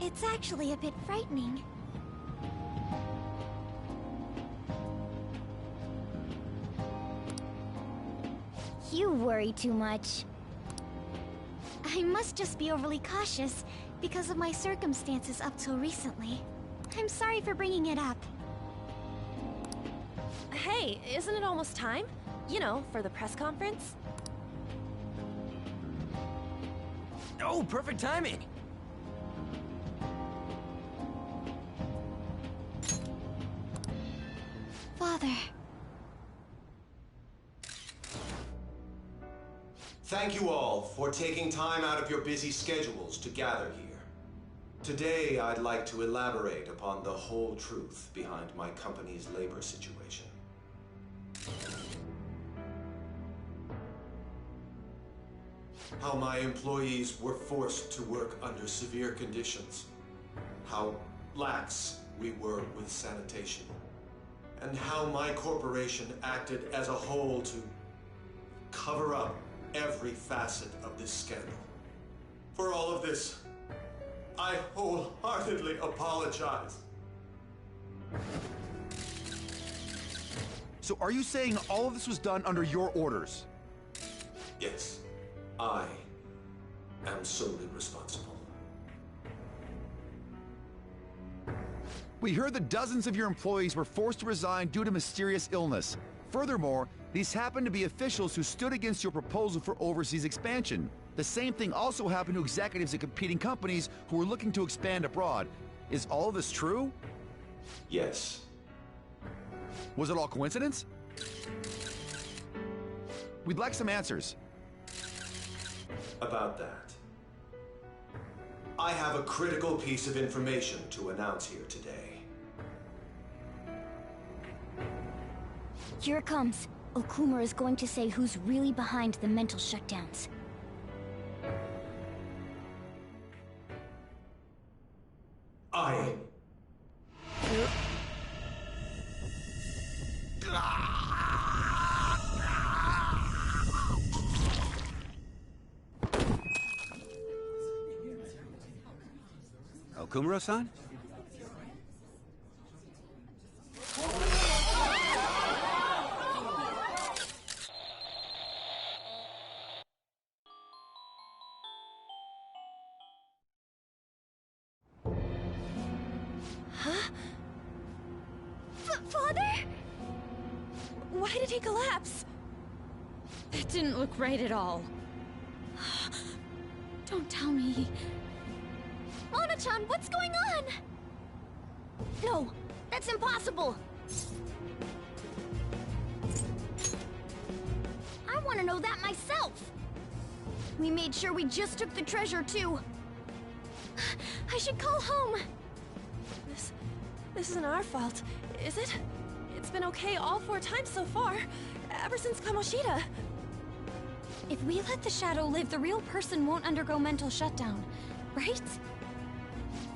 It's actually a bit frightening. You worry too much. I must just be overly cautious because of my circumstances up till recently. I'm sorry for bringing it up. Hey, isn't it almost time? You know, for the press conference? Oh, perfect timing! Father. Thank you all for taking time out of your busy schedules to gather here. Today, I'd like to elaborate upon the whole truth behind my company's labor situation. How my employees were forced to work under severe conditions. How lax we were with sanitation. And how my corporation acted as a whole to cover up every facet of this scandal. For all of this, I wholeheartedly apologize. So are you saying all of this was done under your orders? Yes, I am solely responsible. We heard that dozens of your employees were forced to resign due to mysterious illness. Furthermore, these happened to be officials who stood against your proposal for overseas expansion. The same thing also happened to executives at competing companies who were looking to expand abroad. Is all of this true? Yes. Was it all coincidence? We'd like some answers. About that, I have a critical piece of information to announce here today. Here it comes. Okumura is going to say who's really behind the mental shutdowns. Okumura-san? Father? Why did he collapse? That didn't look right at all. Don't tell me. Mona-chan, what's going on? No, that's impossible. I want to know that myself. We made sure we just took the treasure, too. I should call home. This isn't our fault, is it? It's been okay all 4 times so far, ever since Kamoshida. If we let the shadow live, the real person won't undergo mental shutdown, right?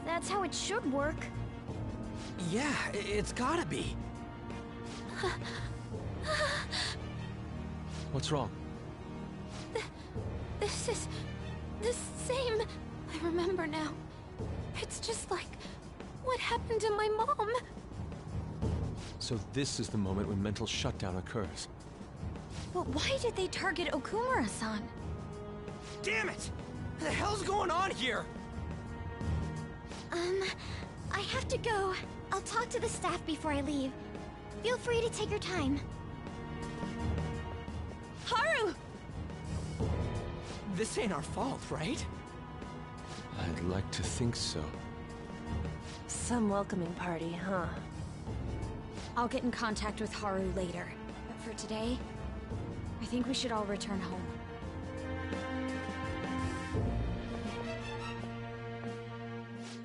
That's how it should work. Yeah, it's gotta be. What's wrong? This is the same. I remember now. It's just like what happened to my mom. So this is the moment when mental shutdown occurs. But why did they target Okumura-san? Damn it! What the hell's going on here? I have to go. I'll talk to the staff before I leave. Feel free to take your time. Haru! This ain't our fault, right? I'd like to think so. Some welcoming party, huh? I'll get in contact with Haru later. But for today, I think we should all return home.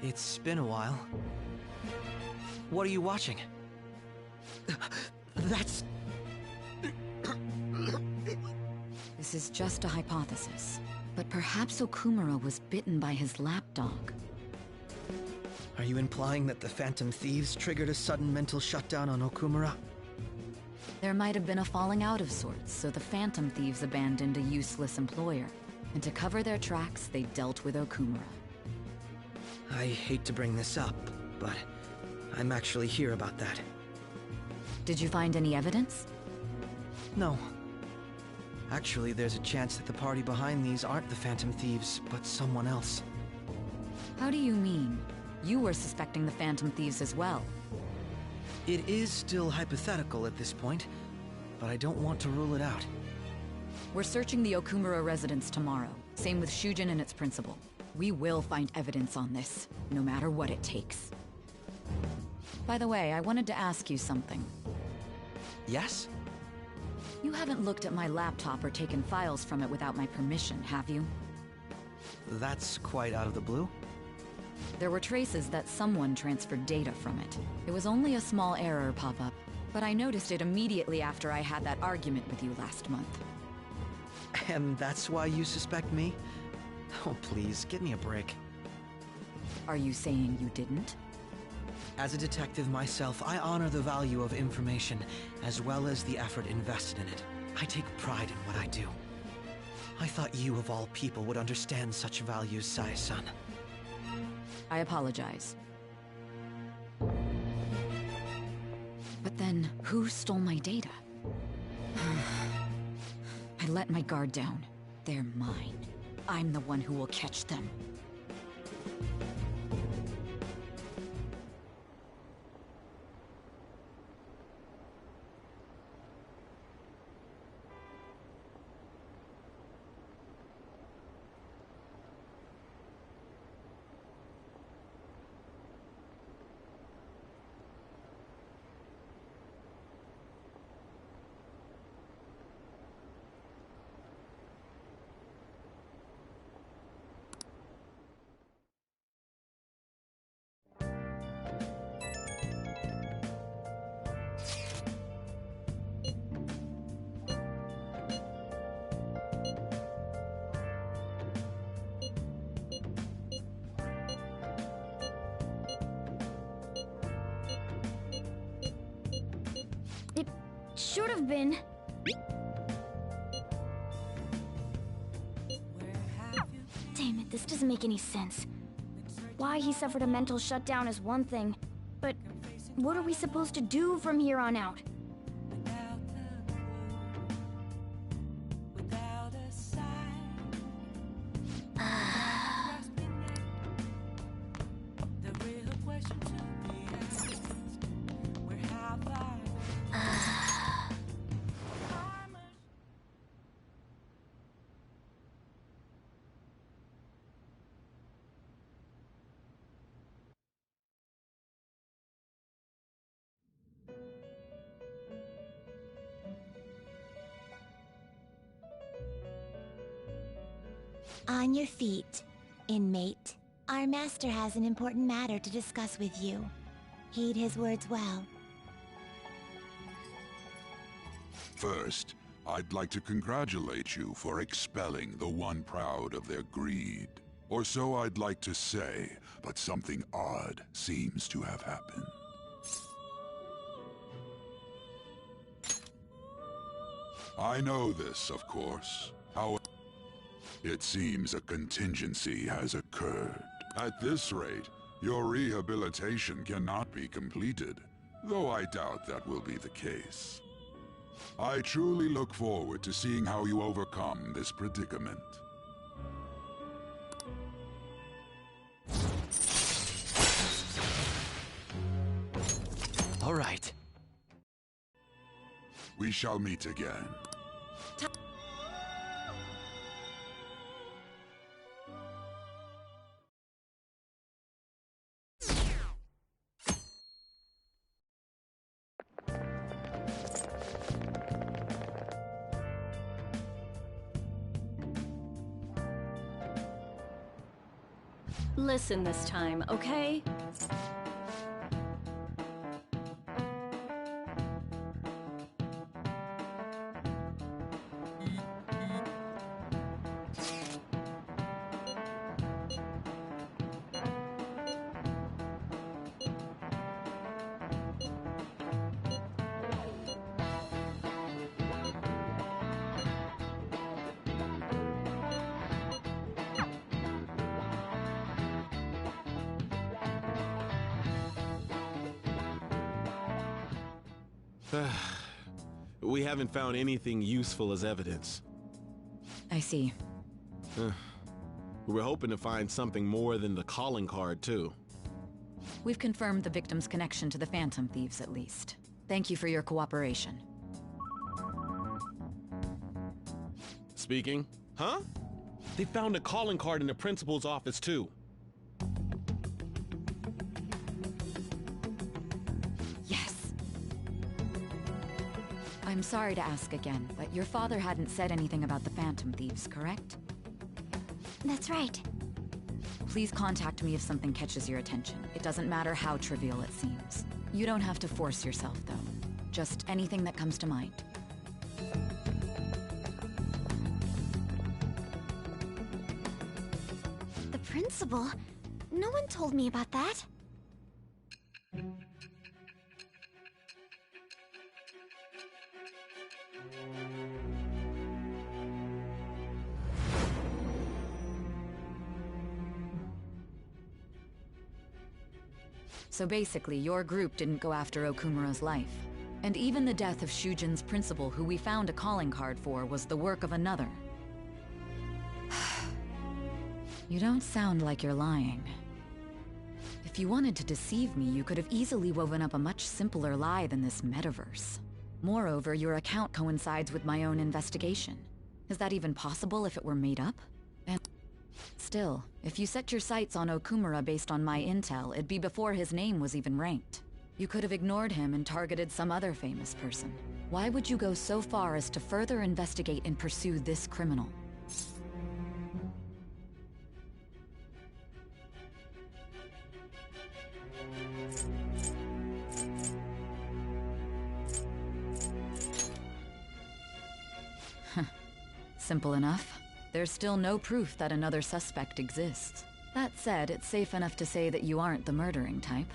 It's been a while. What are you watching? That's... This is just a hypothesis, but perhaps Okumura was bitten by his lapdog. Are you implying that the Phantom Thieves triggered a sudden mental shutdown on Okumura? There might have been a falling out of sorts, so the Phantom Thieves abandoned a useless employer. And to cover their tracks, they dealt with Okumura. I hate to bring this up, but I'm actually here about that. Did you find any evidence? No. Actually, there's a chance that the party behind these aren't the Phantom Thieves, but someone else. How do you mean? You were suspecting the Phantom Thieves as well. It is still hypothetical at this point, but I don't want to rule it out. We're searching the Okumura residence tomorrow. Same with Shujin and its principal. We will find evidence on this, no matter what it takes. By the way, I wanted to ask you something. Yes? You haven't looked at my laptop or taken files from it without my permission, have you? That's quite out of the blue. There were traces that someone transferred data from it. It was only a small error pop-up, but I noticed it immediately after I had that argument with you last month. And that's why you suspect me? Oh, please, give me a break. Are you saying you didn't? As a detective myself, I honor the value of information, as well as the effort invested in it. I take pride in what I do. I thought you, of all people, would understand such values, Sae-san. I apologize. But then, who stole my data? I let my guard down. They're mine. I'm the one who will catch them. Should have been. Damn it, this doesn't make any sense. Why he suffered a mental shutdown is one thing, but what are we supposed to do from here on out? On your feet, inmate. Our master has an important matter to discuss with you. Heed his words well. First, I'd like to congratulate you for expelling the one proud of their greed. Or so I'd like to say, but something odd seems to have happened. I know this, of course. However, it seems a contingency has occurred. At this rate, your rehabilitation cannot be completed, though I doubt that will be the case. I truly look forward to seeing how you overcome this predicament. All right. We shall meet again. Listen this time, okay? We haven't found anything useful as evidence. I see. We were hoping to find something more than the calling card, too. We've confirmed the victim's connection to the Phantom Thieves, at least. Thank you for your cooperation. Speaking? Huh? They found a calling card in the principal's office, too. Yes. I'm sorry to ask again, but your father hadn't said anything about the Phantom Thieves, correct? That's right. Please contact me if something catches your attention. It doesn't matter how trivial it seems. You don't have to force yourself, though. Just anything that comes to mind. The principal? No one told me about that. So basically, your group didn't go after Okumura's life. And even the death of Shujin's principal, who we found a calling card for, was the work of another. You don't sound like you're lying. If you wanted to deceive me, you could have easily woven up a much simpler lie than this metaverse. Moreover, your account coincides with my own investigation. Is that even possible if it were made up? And still, if you set your sights on Okumura based on my intel, it'd be before his name was even ranked. You could have ignored him and targeted some other famous person. Why would you go so far as to further investigate and pursue this criminal? Simple enough. There's still no proof that another suspect exists. That said, it's safe enough to say that you aren't the murdering type.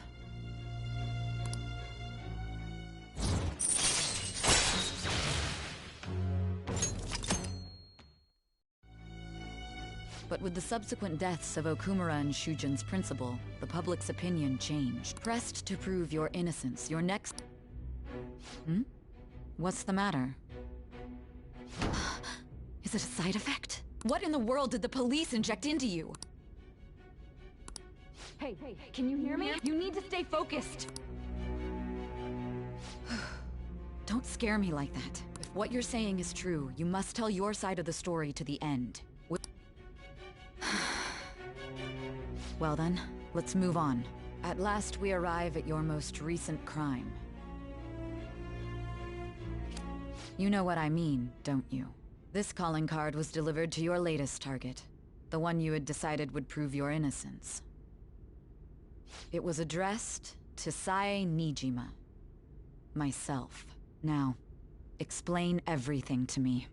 But with the subsequent deaths of Okumura and Shujin's principal, the public's opinion changed. Pressed to prove your innocence, your next... What's the matter? Is it a side effect? What in the world did the police inject into you? Hey, can you hear me? You need to stay focused! Don't scare me like that. If what you're saying is true, you must tell your side of the story to the end. Well then, let's move on. At last we arrive at your most recent crime. You know what I mean, don't you? This calling card was delivered to your latest target, the one you had decided would prove your innocence. It was addressed to Sae Nijima, myself. Now, explain everything to me.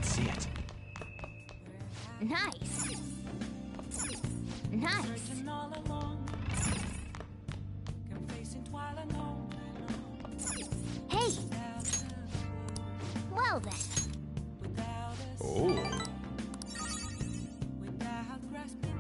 See it. Nice. Nice. Searching all along, confessing while alone. Hey. Well then. Oh. Without grasping it.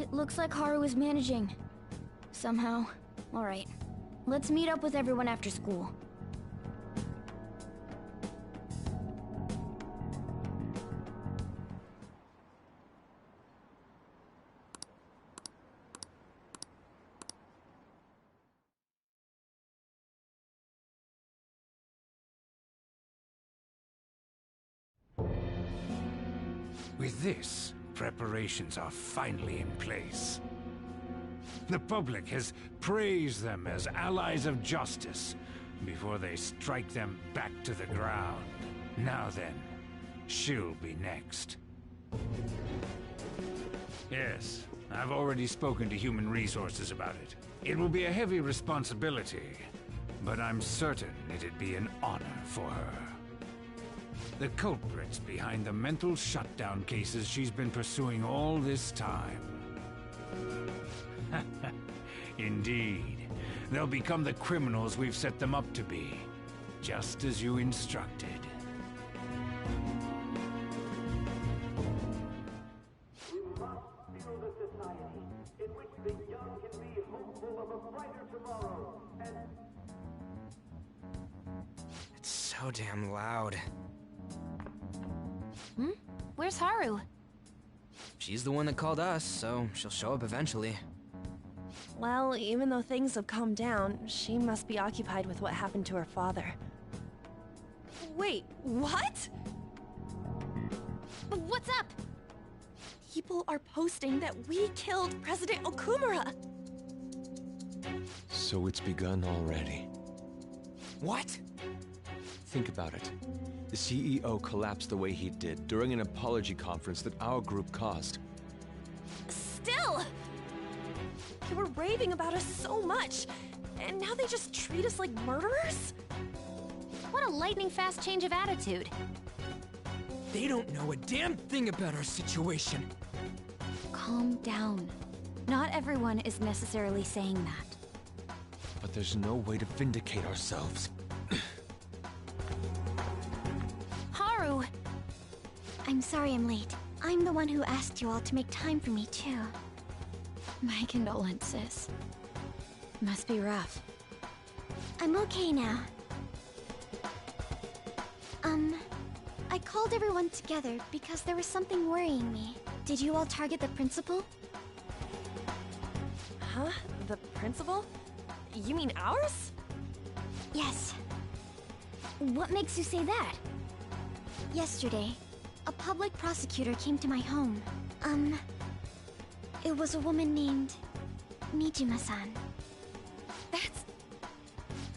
It looks like Haru is managing. Somehow. Alright. Let's meet up with everyone after school. With this, preparations are finally in place. The public has praised them as allies of justice before they strike them back to the ground. Now then, she'll be next. Yes, I've already spoken to Human Resources about it. It will be a heavy responsibility, but I'm certain it'd be an honor for her. The culprits behind the mental shutdown cases she's been pursuing all this time. Indeed. They'll become the criminals we've set them up to be, just as you instructed. It's so damn loud. Where's Haru? She's the one that called us, so she'll show up eventually. Well, even though things have calmed down, she must be occupied with what happened to her father. Wait, what? What's up? People are posting that we killed President Okumura! So it's begun already. What? Think about it. The CEO collapsed the way he did during an apology conference that our group caused. Still! They were raving about us so much, and now they just treat us like murderers? What a lightning-fast change of attitude. They don't know a damn thing about our situation. Calm down. Not everyone is necessarily saying that. But there's no way to vindicate ourselves. Haru! I'm sorry I'm late. I'm the one who asked you all to make time for me, too. My condolences. Must be rough. I'm okay now. I called everyone together because there was something worrying me. Did you all target the principal? Huh? The principal? You mean ours? Yes. What makes you say that? Yesterday, a public prosecutor came to my home. It was a woman named Nijima-san. That's...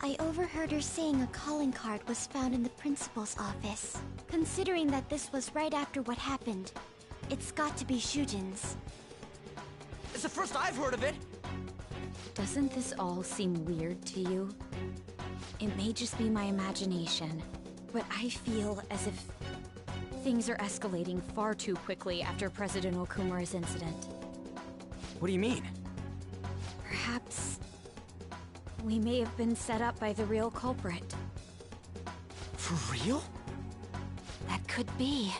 I overheard her saying a calling card was found in the principal's office. Considering that this was right after what happened, it's got to be Shujin's. It's the first I've heard of it! Doesn't this all seem weird to you? It may just be my imagination, but I feel as if things are escalating far too quickly after President Okumura's incident. What do you mean? Perhaps we may have been set up by the real culprit. For real? That could be.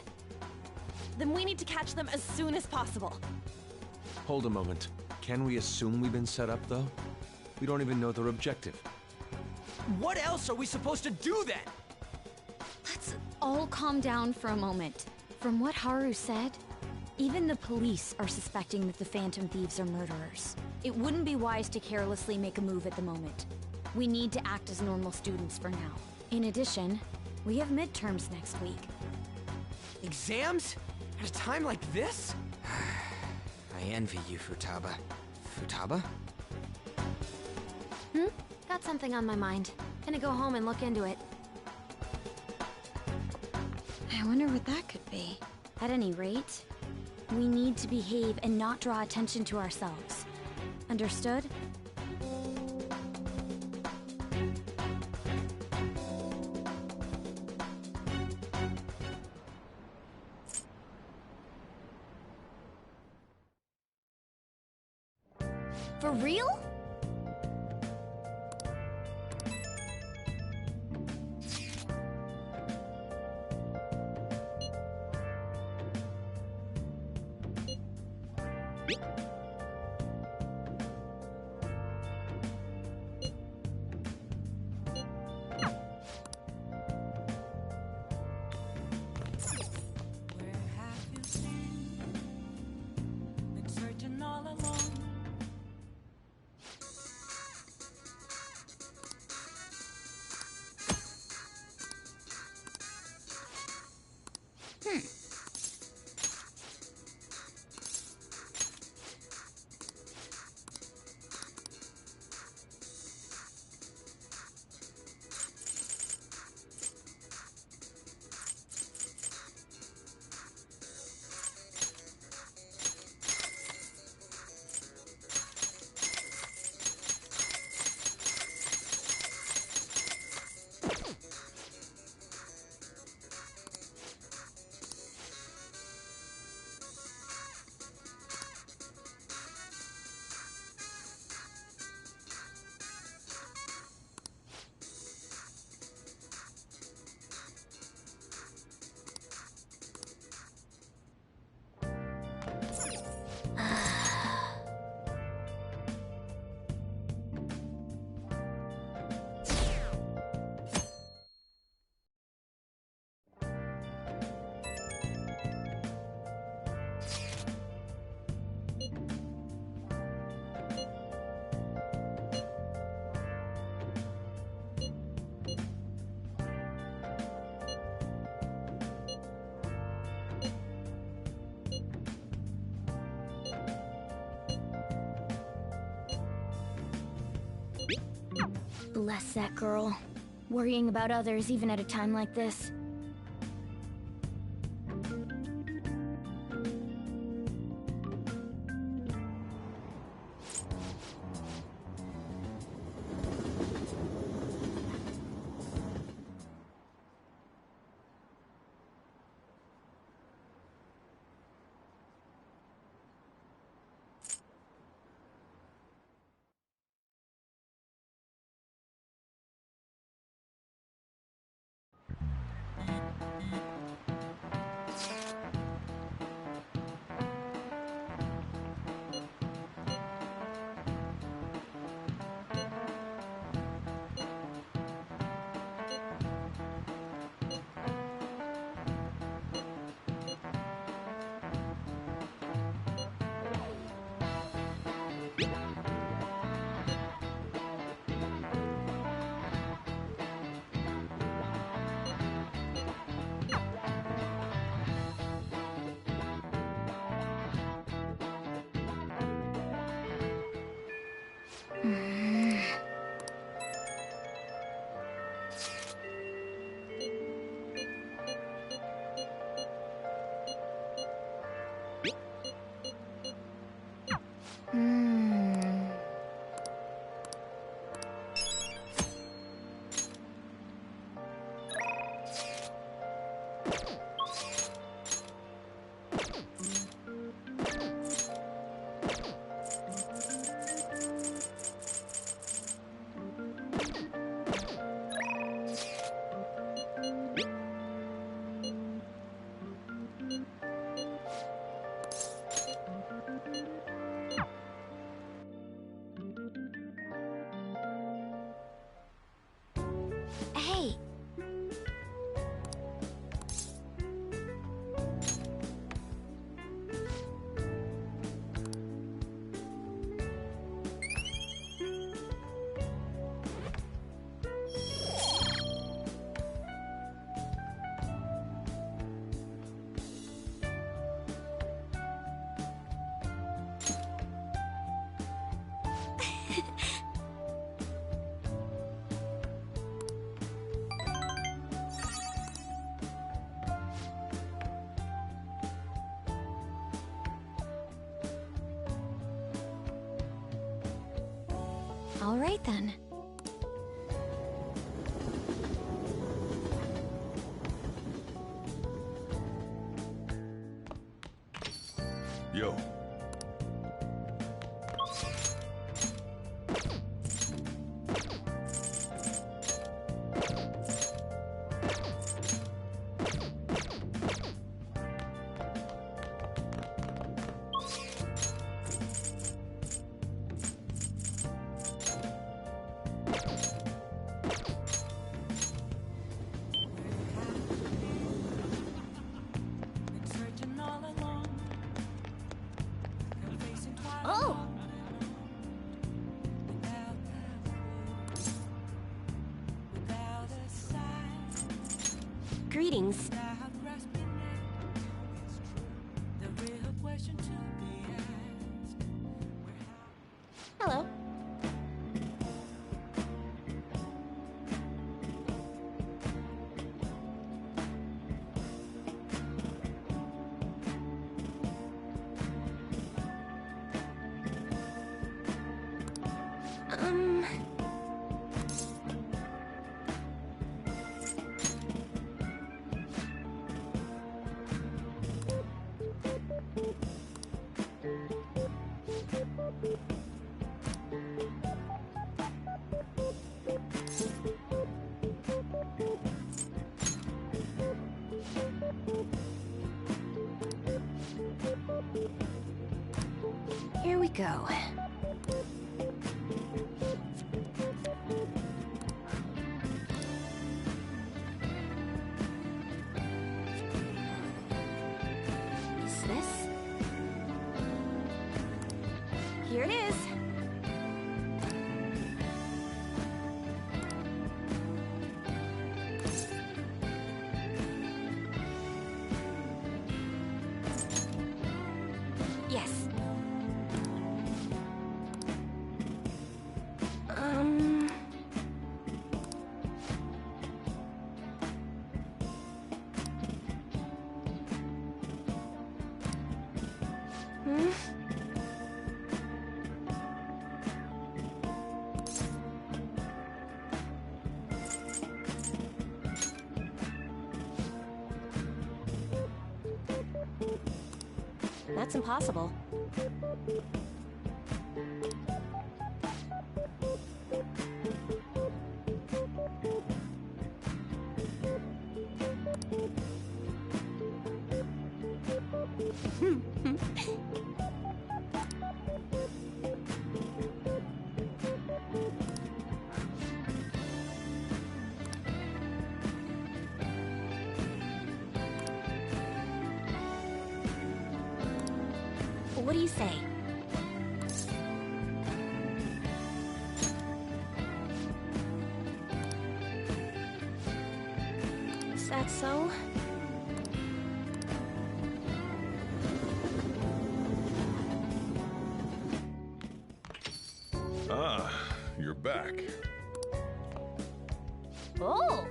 Then we need to catch them as soon as possible. Hold a moment. Can we assume we've been set up, though? We don't even know their objective. What else are we supposed to do then? Let's all calm down for a moment. From what Haru said, even the police are suspecting that the Phantom Thieves are murderers. It wouldn't be wise to carelessly make a move at the moment. We need to act as normal students for now. In addition, we have midterms next week. Exams? At a time like this? I envy you, Futaba. Futaba? Got something on my mind. Gonna go home and look into it. I wonder what that could be. At any rate, we need to behave and not draw attention to ourselves. Understood? For real? Bless that girl. Worrying about others even at a time like this. Hey, All right then. Yo. Searching all along. Facing twilight. Oh! Without a sign. Greetings. Without grasping it. The real question to be asked. Hello. Here we go. Is this? Here it is. Yes. That's impossible. What do you say? Is that so? Ah, you're back. Oh!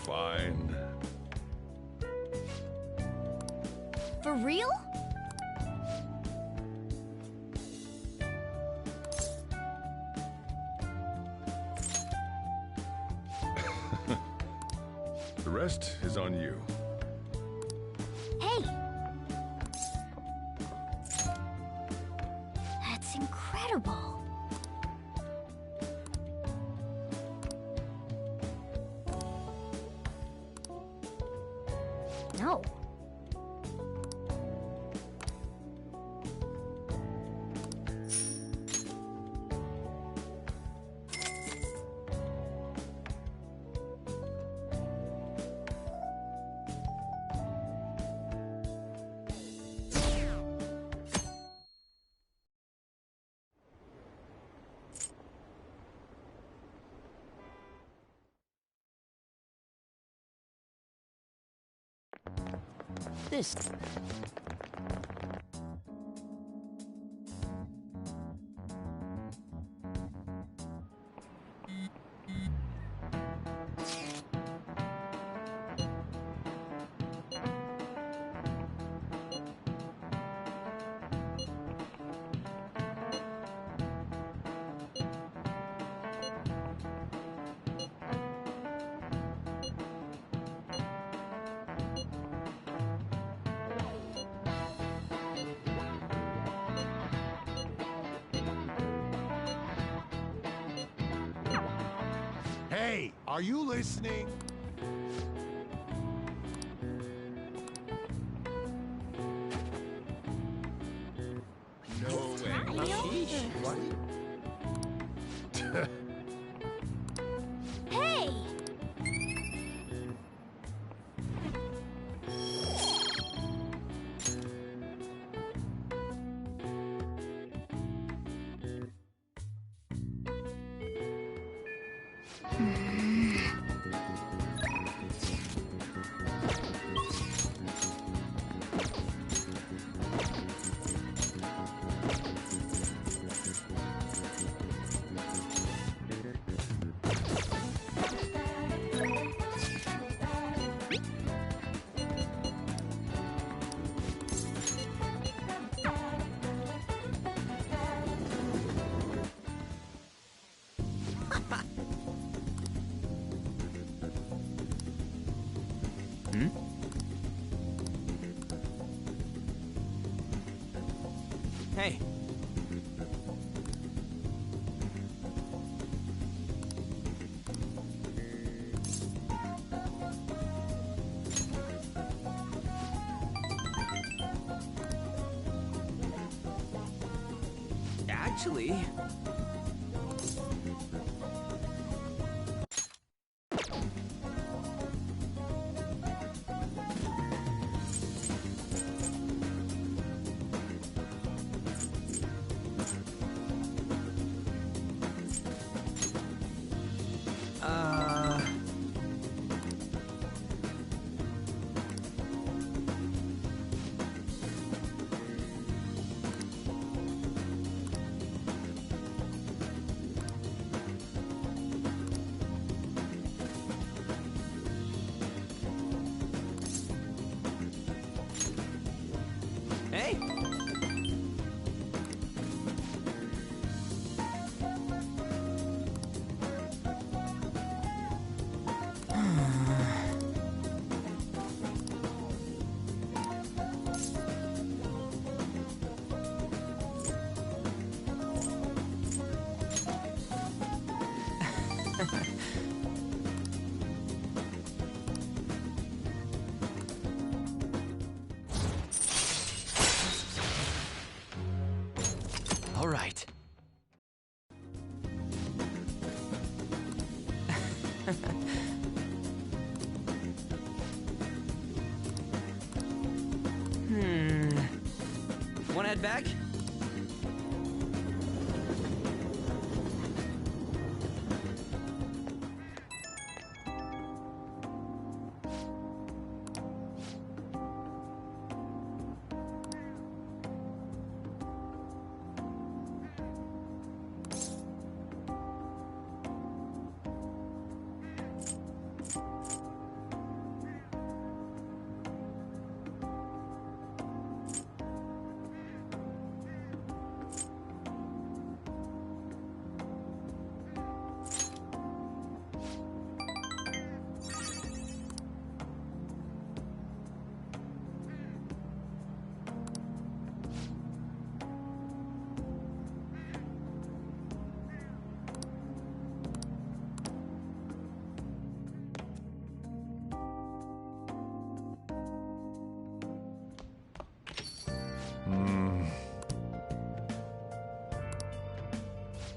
Fine. For real? The rest is on you. Hey! That's incredible. No. This. Hey, are you listening? No way. What? Hey! Hmm? Hey. Actually... Hey! All right. Wanna head back?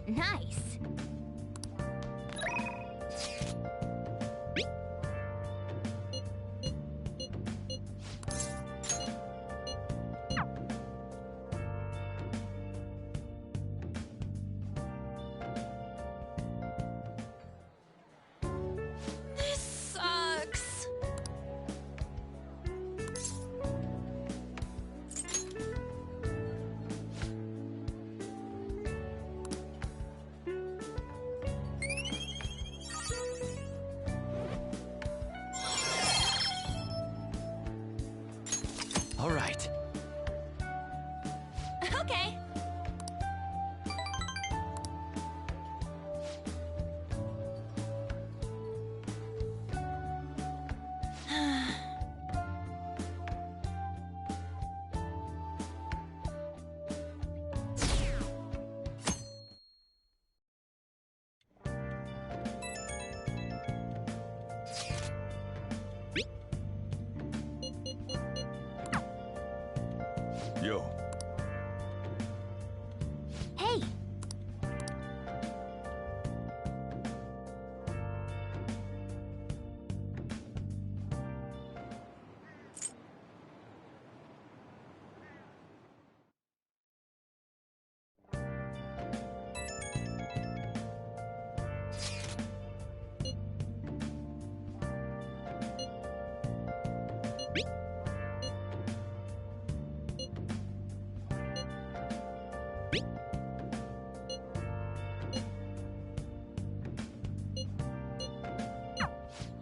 Nice. This sucks. All right. Okay. Yo. Hey.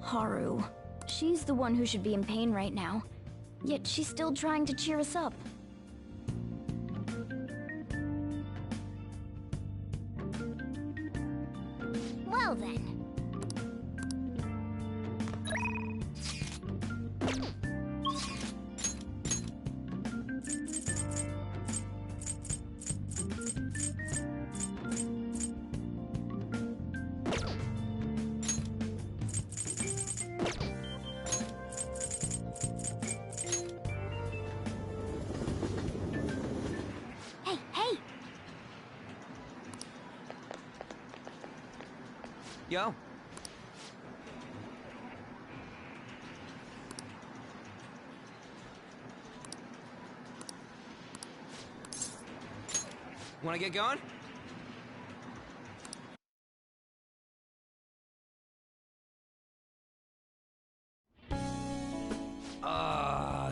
Haru. She's the one who should be in pain right now. Yet she's still trying to cheer us up. Well then. Hey, hey! Yo. Wanna get going?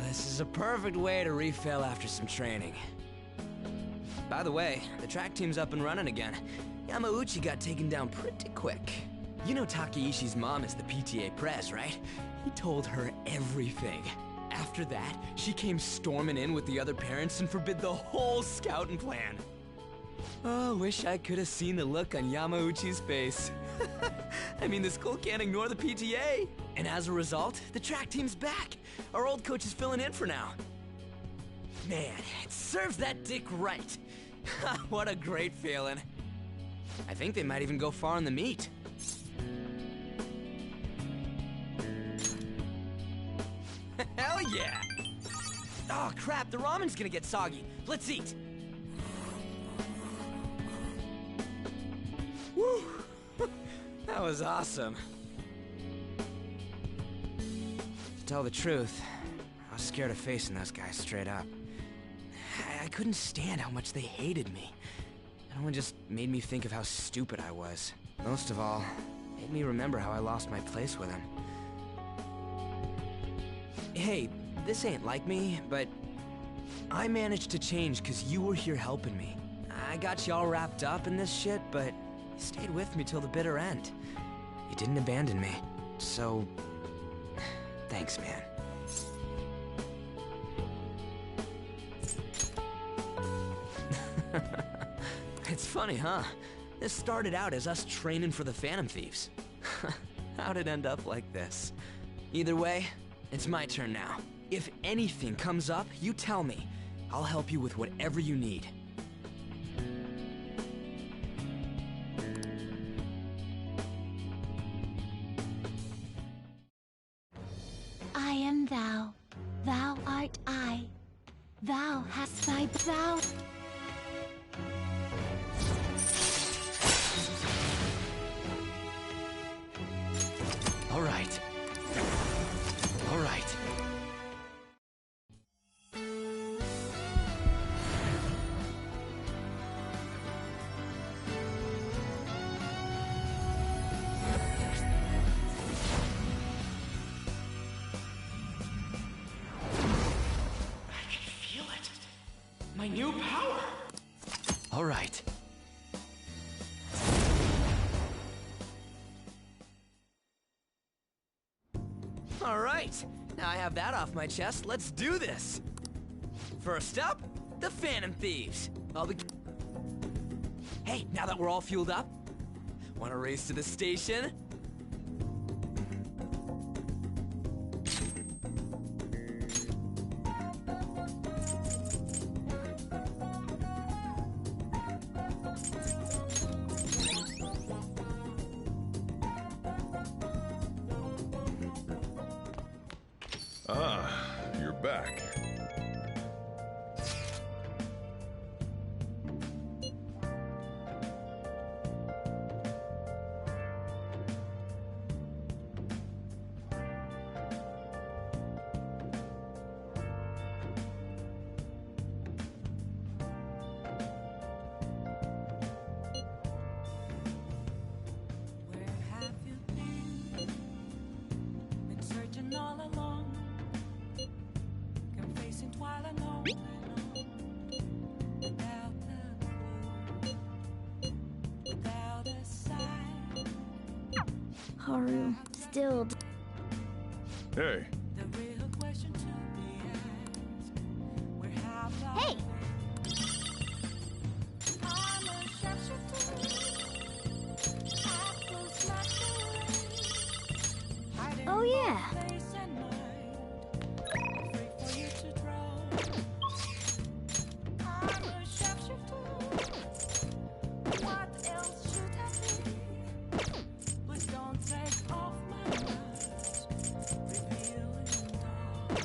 This is a perfect way to refill after some training. By the way, the track team's up and running again. Yamauchi got taken down pretty quick. You know Takeishi's mom is the PTA press, right? He told her everything. After that, she came storming in with the other parents and forbid the whole scouting plan. Oh, wish I could have seen the look on Yamauchi's face. I mean, the school can't ignore the PTA. And as a result, the track team's back. Our old coach is filling in for now. Man, it serves that dick right. What a great feeling. I think they might even go far in the meet. Hell yeah! Oh crap, the ramen's gonna get soggy. Let's eat. Woo! That was awesome. To tell the truth, I was scared of facing those guys straight up. I couldn't stand how much they hated me. It only just made me think of how stupid I was. Most of all, it made me remember how I lost my place with them. Hey, this ain't like me, but I managed to change because you were here helping me. I got you all wrapped up in this shit, but you stayed with me till the bitter end. You didn't abandon me, so thanks, man. It's funny, huh? This started out as us training for the Phantom Thieves. How'd it end up like this? Either way, it's my turn now. If anything comes up, you tell me. I'll help you with whatever you need. I am thou. Thou art I. Thou hast thy thou. All right. All right. My new power! All right. All right. Now I have that off my chest. Let's do this. First up, the Phantom Thieves. Hey, now that we're all fueled up, want to race to the station? Ah, you're back. Been searching all along, confessing while alone, without a clue, without a sign. Haru, still. Hey, The real question to be asked: where have thou Hey! been? I'm a sharpshooter, apples not hiding Oh, yeah. both face and mind, afraid for you to draw. I'm a sharpshooter. What else should I be? But don't take off my mask, revealing dawn.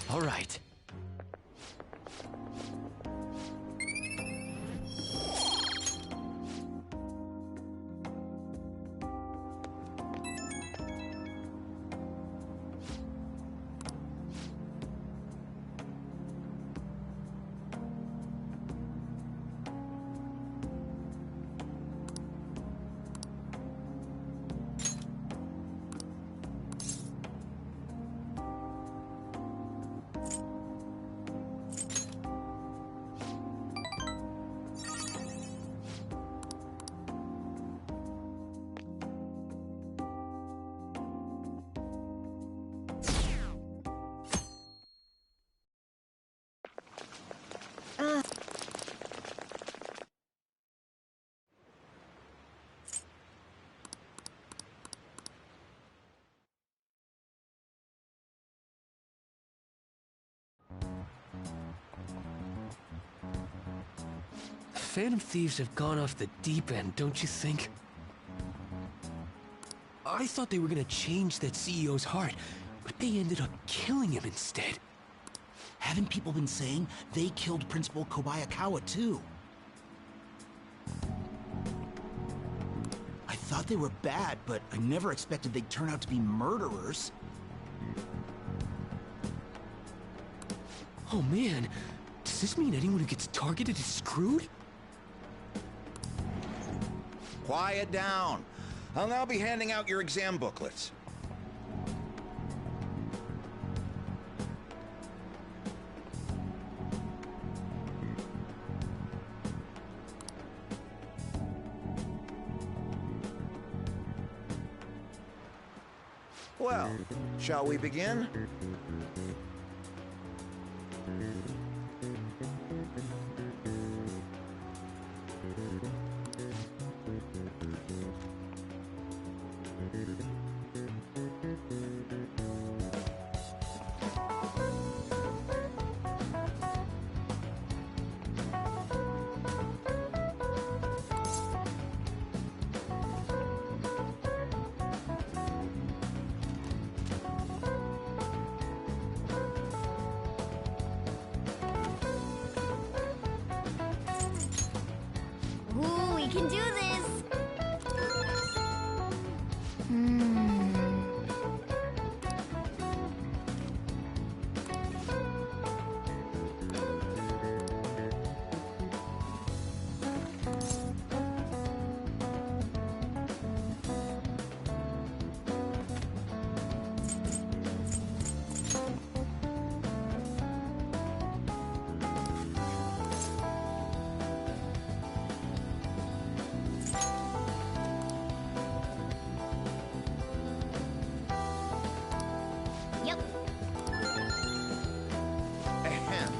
All right. Phantom Thieves have gone off the deep end, don't you think? I thought they were gonna change that CEO's heart, but they ended up killing him instead. Haven't people been saying they killed Principal Kobayakawa too? I thought they were bad, but I never expected they'd turn out to be murderers. Oh man, does this mean anyone who gets targeted is screwed? Quiet down. I'll now be handing out your exam booklets. Well, shall we begin? Ooh, we can do this! Yep. Ahem.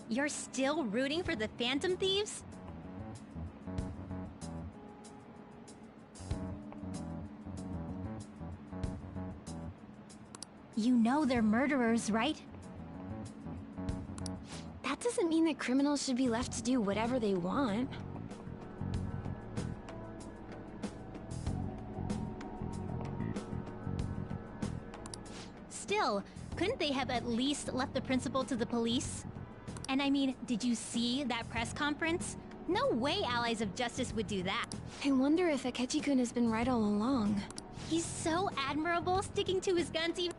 You're still rooting for the Phantom Thieves? You know they're murderers, right? That doesn't mean that criminals should be left to do whatever they want. Still, couldn't they have at least left the principal to the police? And I mean, did you see that press conference? No way Allies of Justice would do that. I wonder if Akechi-kun has been right all along. He's so admirable, sticking to his guns even—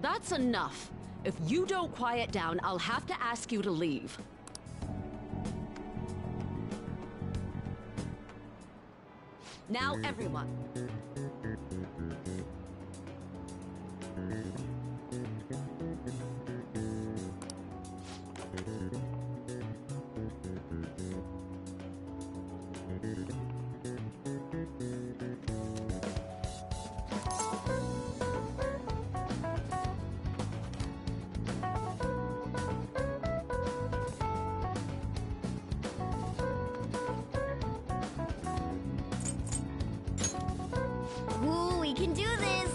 That's enough. If you don't quiet down, I'll have to ask you to leave. Now, everyone. Ooh, we can do this!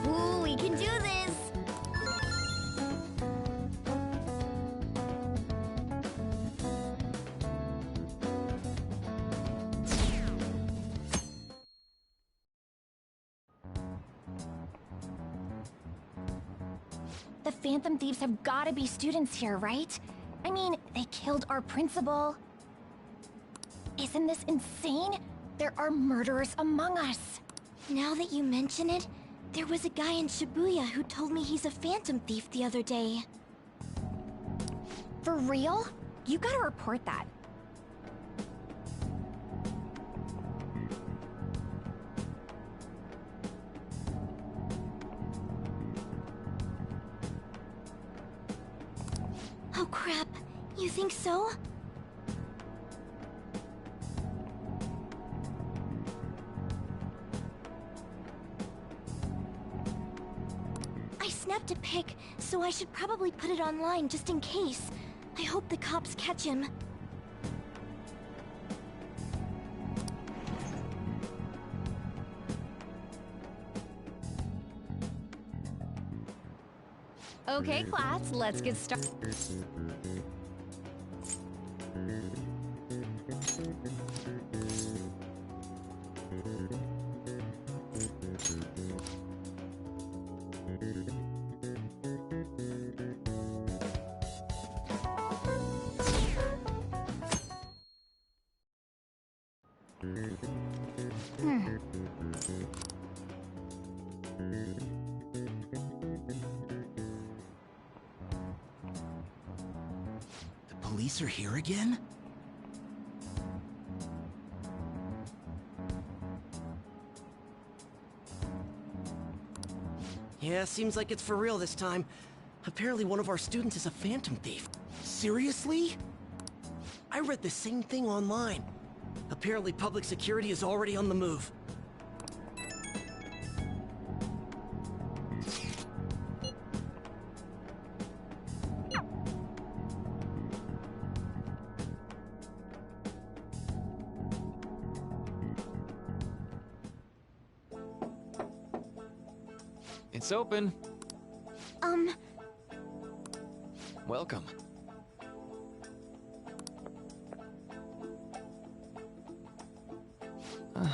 Ooh, we can do this! The Phantom Thieves have gotta be students here, right? I mean, they killed our principal. Isn't this insane? There are murderers among us. Now that you mention it, there was a guy in Shibuya who told me he's a Phantom Thief the other day. For real? You gotta report that. Oh crap. You think so? I snapped a pic, so I should probably put it online just in case. I hope the cops catch him. Okay, class, let's get started. The police are here again? Yeah, seems like it's for real this time. Apparently one of our students is a phantom thief. Seriously? I read the same thing online. Apparently public security is already on the move. It's open. Welcome. Huh?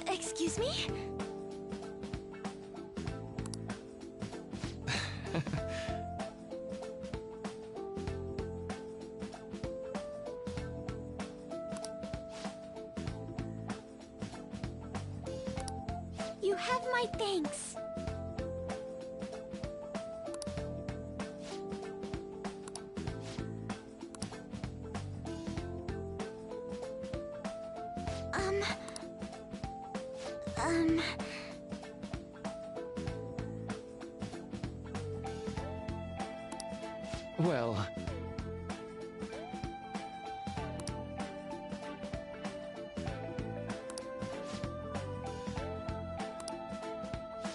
Excuse me? You have my thanks. Well...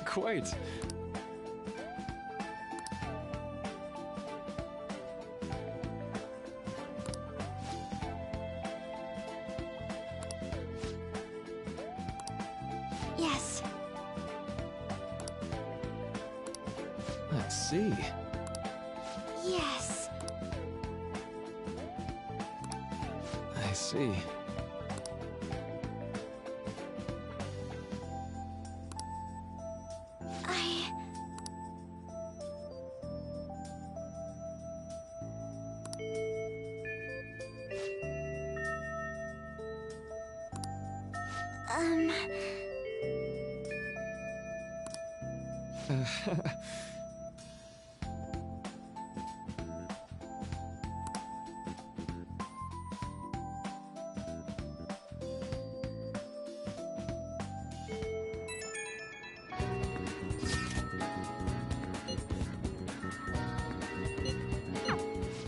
Quite. Yes. Let's see. Yes. I see.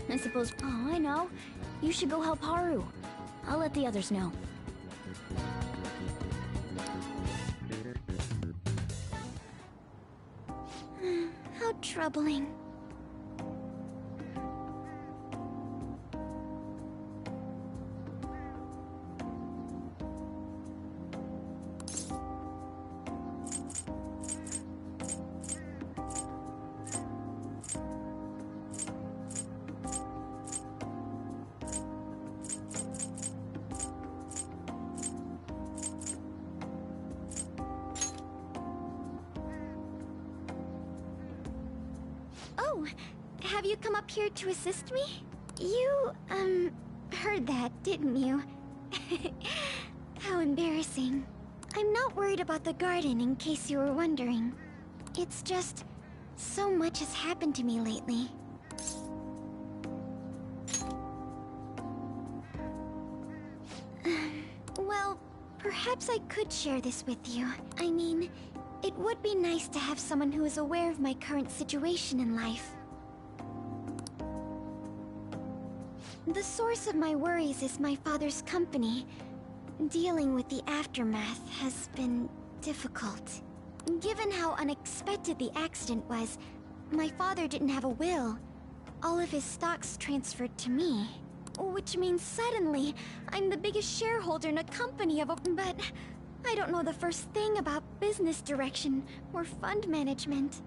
I suppose... Oh, I know. You should go help Haru. I'll let the others know. How troubling. Oh, have you come up here to assist me? You, heard that, didn't you? How embarrassing. I'm not worried about the garden, in case you were wondering. It's just, so much has happened to me lately. Well, perhaps I could share this with you. I mean, it would be nice to have someone who is aware of my current situation in life. The source of my worries is my father's company. Dealing with the aftermath has been difficult. Given how unexpected the accident was, my father didn't have a will. All of his stocks transferred to me. Which means suddenly, I'm the biggest shareholder in a company but I don't know the first thing about business direction or fund management.